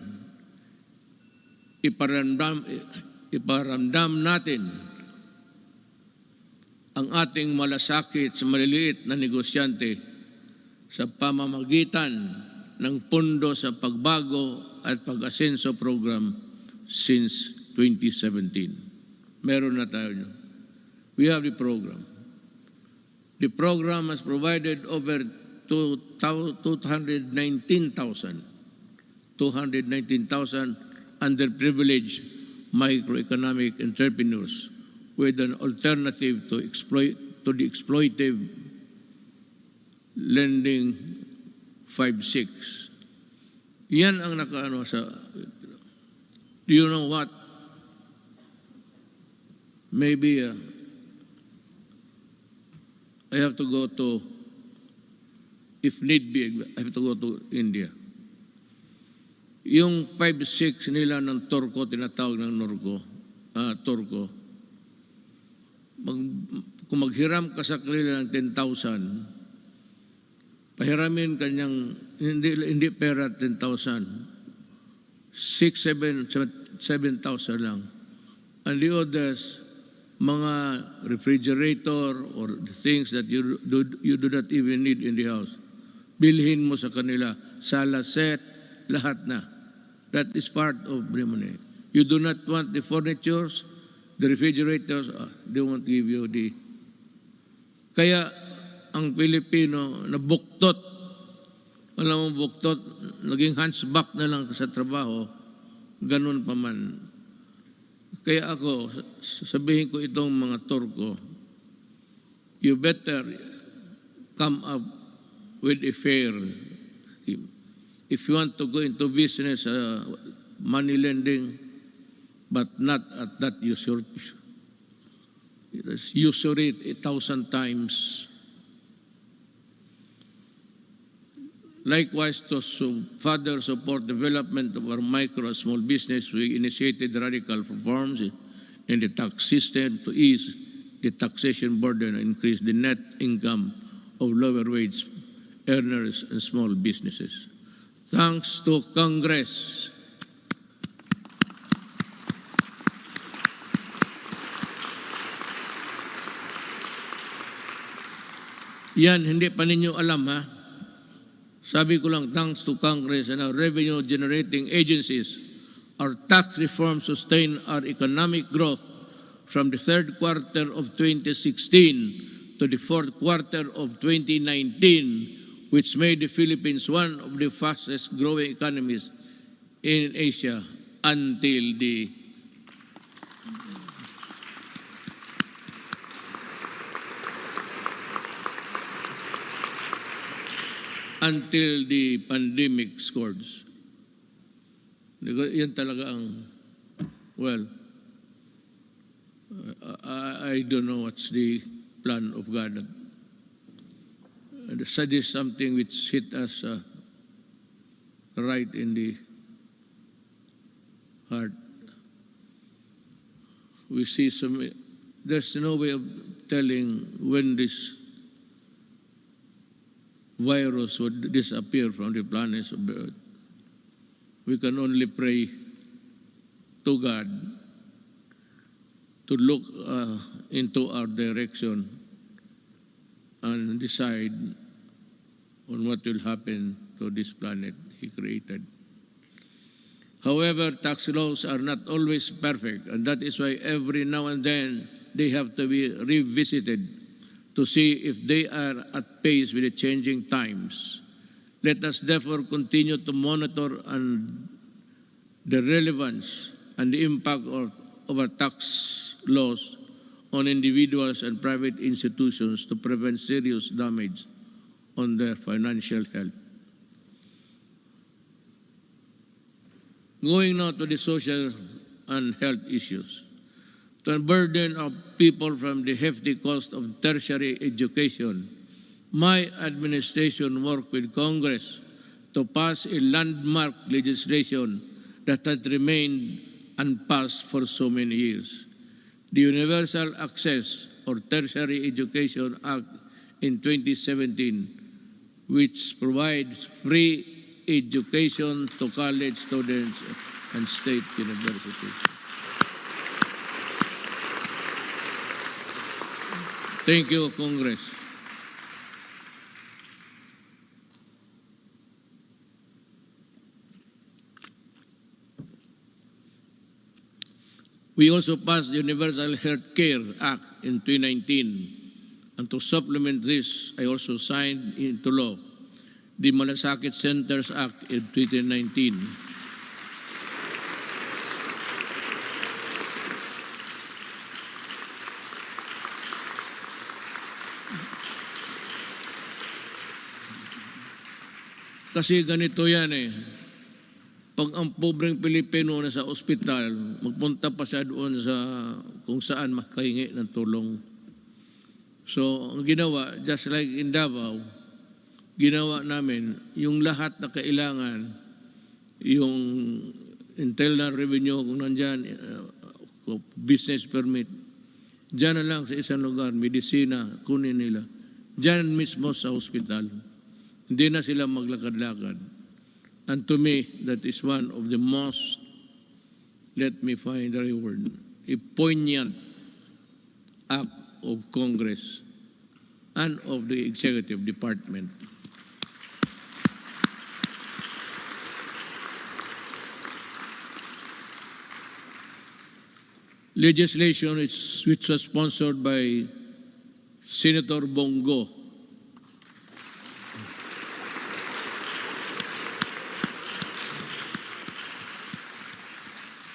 Iparamdam natin ang ating malasakit sa maliliit na negosyante sa pamamagitan ng Pondo sa Pagbago at Pag-asenso program since 2017. Meron na tayo nyo. We have the program. The program has provided over 219,000 underprivileged microeconomic entrepreneurs with an alternative to the exploitive lending 5.6. Yan ang nakaano sa... Do you know what? Maybe I have to go to, if need be, I have to go to India. Yung 5.6 nila ng Turko, tinatawag ng Turko, kung maghiram ka sa kanila ng 10,000, pahiramin kanyang, hindi pera 10,000, 7,000 lang. And the others, mga refrigerator or the things that you do not even need in the house, bilhin mo sa kanila, sala set, lahat na. That is part of the money. You do not want the furnitures, the refrigerators, they won't give you the... Kaya ang Pilipino na buktot, alam mo buktot, naging hunchback na lang sa trabaho, ganun pa man. Kaya ako, sabihin ko itong mga Turko, you better come up with a fair scheme. If you want to go into business, money lending, but not at that usury. Usury 1,000 times. Likewise, to further support development of our micro and small business, we initiated radical reforms in the tax system to ease the taxation burden and increase the net income of lower wage earners and small businesses. Thanks to Congress. Yan, hindi pa ninyo alam ha. Sabi ko lang, thanks to Congress and our revenue-generating agencies, our tax reform sustained our economic growth from the third quarter of 2016 to the fourth quarter of 2019, which made the Philippines one of the fastest-growing economies in Asia until the pandemic scores. Yan talaga ang, well, I don't know what's the plan of God. That is something which hit us right in the heart. We see there's no way of telling when this virus would disappear from the planet of the earth. We can only pray to God to look into our direction and decide on what will happen to this planet He created. However, tax laws are not always perfect, and that is why every now and then they have to be revisited to see if they are at pace with the changing times. Let us therefore continue to monitor the relevance and the impact of our tax laws on individuals and private institutions to prevent serious damage on their financial health. Going now to the social and health issues. To unburden of people from the hefty cost of tertiary education, my administration worked with Congress to pass a landmark legislation that had remained unpassed for so many years. The Universal Access or Tertiary Education Act in 2017, which provides free education to college students and state universities. Thank you, Congress. We also passed the Universal Health Care Act in 2019. And to supplement this, I also signed into law the Malasakit Centers Act in 2019. Kasi ganito yan eh. Pag ang pobreng Pilipino na sa ospital, magpunta pa siya doon sa kung saan makahingi ng tulong. So, ang ginawa, just like in Davao, ginawa namin yung lahat na kailangan, yung internal revenue kung nandyan, business permit, dyan na lang sa isang lugar, medisina, kunin nila. Dyan mismo sa hospital. Hindi na sila maglakad-lakad. And to me, that is one of the most, let me find the right word, a poignant act of Congress and of the Executive Department. Legislation which was sponsored by Senator Bongo.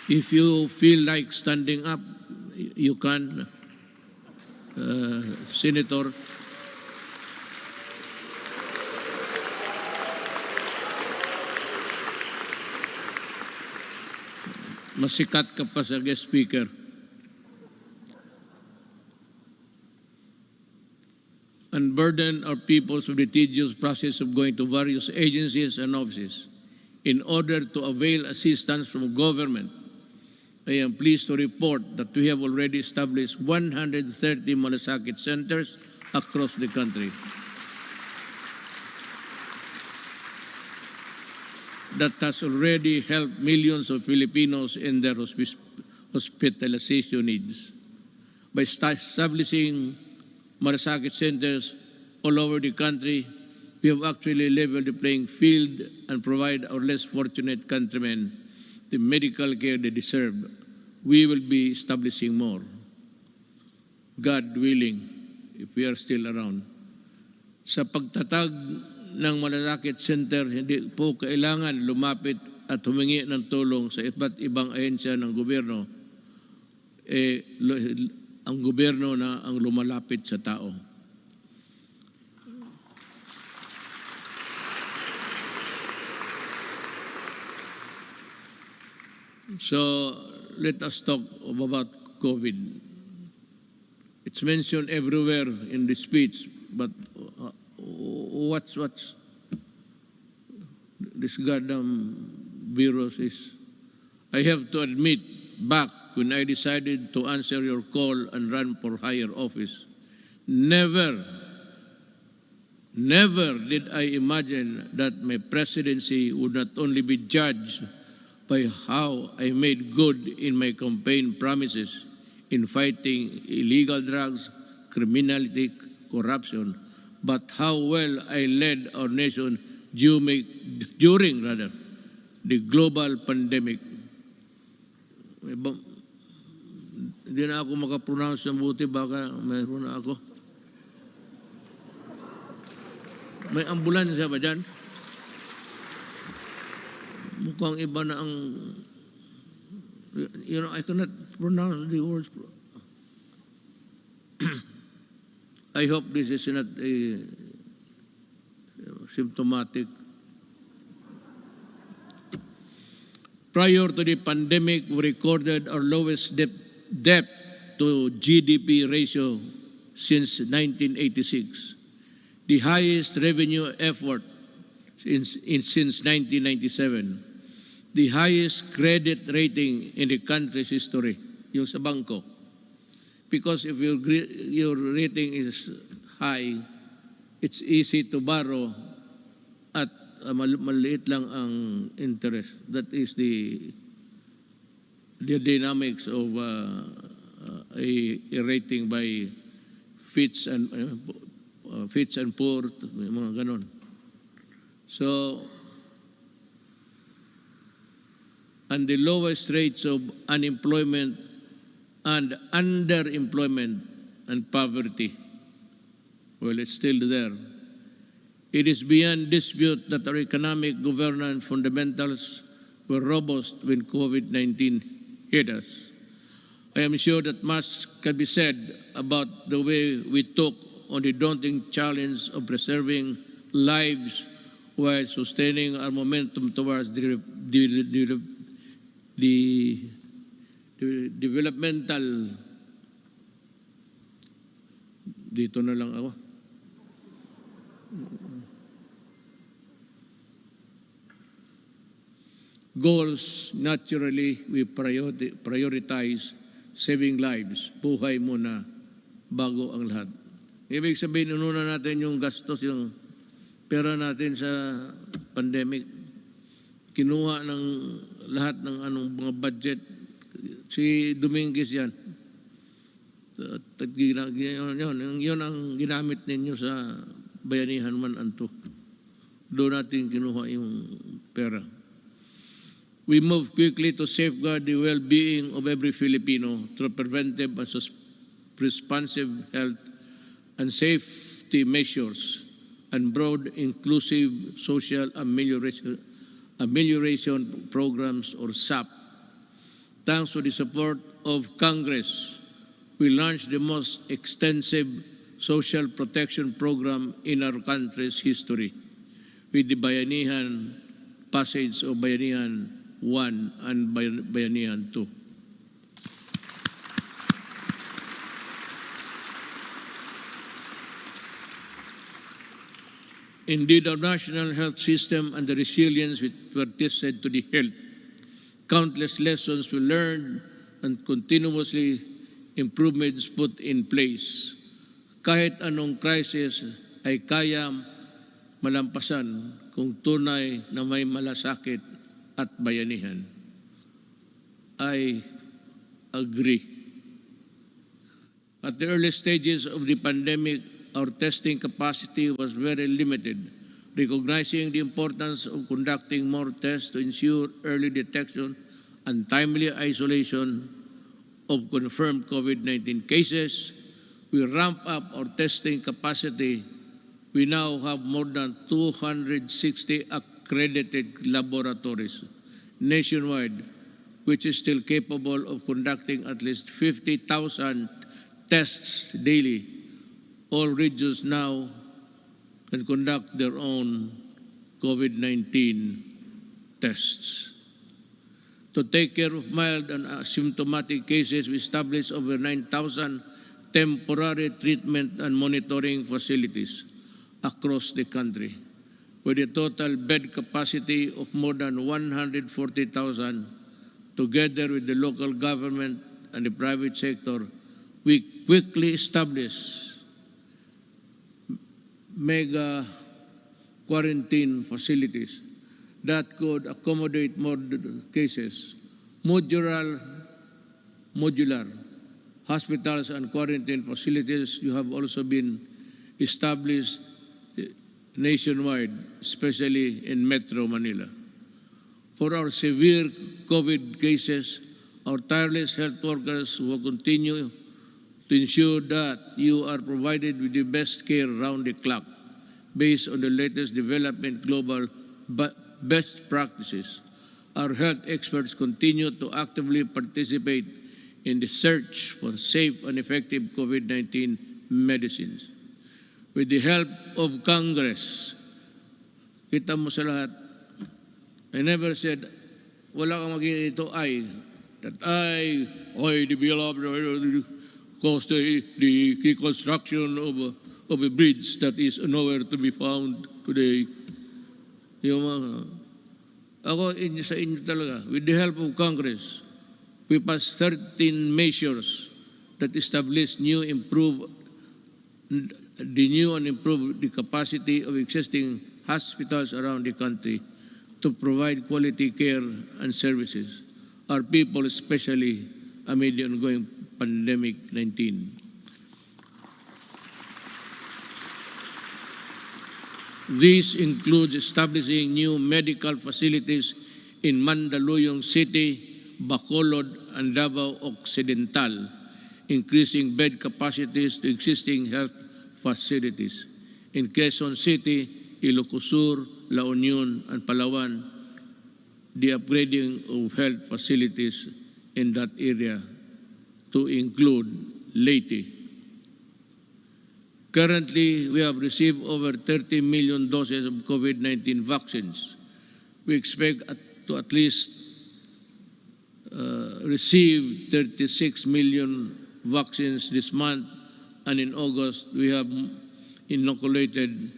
If you feel like standing up, you can, Senator. Masikat ka pa sa guest speaker. Unburden our peoples with the tedious process of going to various agencies and offices in order to avail assistance from government. I am pleased to report that we have already established 130 malasakit centers across the country. That has already helped millions of Filipinos in their hospitalization needs. By establishing malasakit centers all over the country, we have actually leveled the playing field and provide our less fortunate countrymen the medical care they deserve. We will be establishing more, God willing, if we are still around. Sa pagtatag ng malasakit center, hindi po kailangan lumapit at humingi ng tulong sa iba't ibang ahensya ng gobyerno. Ang gobyerno na ang lumalapit sa tao. So, let us talk about COVID. It's mentioned everywhere in the speech, but what's this goddamn virus is? I have to admit, back when I decided to answer your call and run for higher office, never did I imagine that my presidency would not only be judged by how I made good in my campaign promises in fighting illegal drugs, criminality, corruption, but how well I led our nation during the global pandemic. Hindi na ako makapronounce ng buti, baka mayroon na ako. May ambulansya ba dyan? Mukhang iba na ang, I cannot pronounce the words. I hope this is not a symptomatic. Prior to the pandemic, we recorded our lowest debt to GDP ratio since 1986, the highest revenue effort since 1997, the highest credit rating in the country's history, yung sa bangko. Because if your rating is high, it's easy to borrow at maliit lang ang interest. That is the dynamics of a rating by Fitch and Poor, mga ganon. So, and the lowest rates of unemployment and underemployment and poverty, well, it's still there. It is beyond dispute that our economic governance fundamentals were robust when COVID-19 hit us. I am sure that much can be said about the way we took on the daunting challenge of preserving lives while sustaining our momentum towards the developmental, dito na lang ako, goals. Naturally, we prioritize saving lives. Buhay muna bago ang lahat. Ibig sabihin, inuna natin yung gastos, yung pera natin sa pandemic. Kinuha ng lahat ng mga budget. Si Dominguez yan. Yun ang ginamit ninyo sa Bayanihan 1 and 2. Doon natin kinuha yung pera. We move quickly to safeguard the well-being of every Filipino through preventive and responsive health and safety measures and broad inclusive social amelioration programs, or SAP. Thanks to the support of Congress, we launched the most extensive social protection program in our country's history with the Bayanihan passage of Bayanihan 1 and Bayanihan 2. Indeed, our national health system and the resilience which were tested to the health. Countless lessons we learned and continuously improvements put in place. Kahit anong crisis ay kaya malampasan kung tunay na may malasakit at bayanihan. I agree. At the early stages of the pandemic, our testing capacity was very limited. Recognizing the importance of conducting more tests to ensure early detection and timely isolation of confirmed COVID-19 cases, we ramped up our testing capacity. We now have more than 260 accredited laboratories nationwide, which is still capable of conducting at least 50,000 tests daily. All regions now can conduct their own COVID-19 tests. To take care of mild and asymptomatic cases, we established over 9,000 temporary treatment and monitoring facilities across the country, with a total bed capacity of more than 140,000. Together with the local government and the private sector, we quickly established mega quarantine facilities that could accommodate more cases. Modular hospitals and quarantine facilities have also been established nationwide, especially in Metro Manila. For our severe COVID cases, our tireless health workers will continue to ensure that you are provided with the best care around the clock based on the latest development global best practices. Our health experts continue to actively participate in the search for safe and effective COVID-19 medicines. With the help of Congress, kita mo sa lahat, I never said, wala kang magiging ito developed caused the construction of a bridge that is nowhere to be found today. Ako sa inyo talaga, with the help of Congress, we passed 13 measures that establish the new and improved the capacity of existing hospitals around the country to provide quality care and services. Our people, especially amid the ongoing pandemic-19. This includes establishing new medical facilities in Mandaluyong City, Bacolod, and Davao Occidental, increasing bed capacities to existing health facilities. In Quezon City, Ilocos Sur, La Union, and Palawan, the upgrading of health facilities in that area to include Leyte. Currently, we have received over 30 million doses of COVID-19 vaccines. We expect to at least receive 36 million vaccines this month, and in August, we have inoculated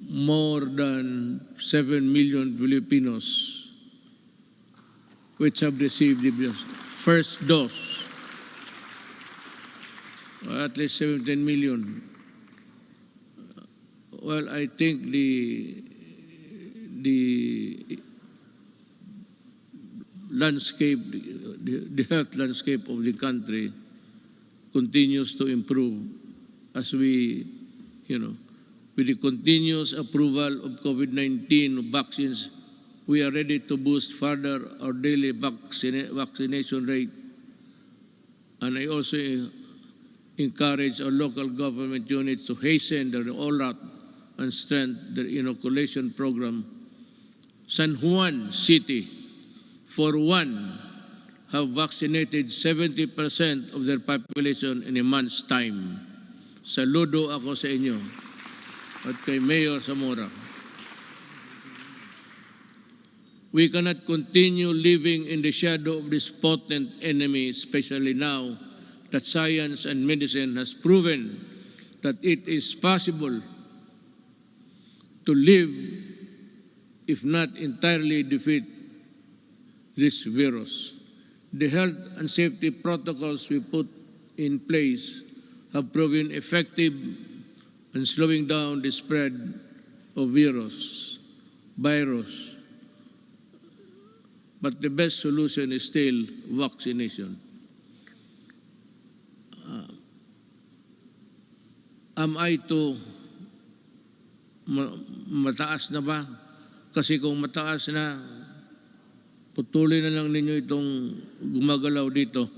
more than 7 million Filipinos which have received the first dose. At least 17 million. Well, I think the landscape, the health landscape of the country continues to improve as we, with the continuous approval of COVID-19 vaccines, we are ready to boost further our daily vaccination rate. And I also encourage our local government units to hasten their rollout and strengthen their inoculation program. San Juan City, for one, have vaccinated 70% of their population in a month's time. Saludo ako sa inyo at kay Mayor Zamora. We cannot continue living in the shadow of this potent enemy, especially now that science and medicine has proven that it is possible to live, if not entirely defeat, this virus. The health and safety protocols we put in place have proven effective in slowing down the spread of virus. But the best solution is still vaccination. Am I to mataas na ba? Kasi kung mataas na, putulin na lang ninyo itong gumagalaw dito.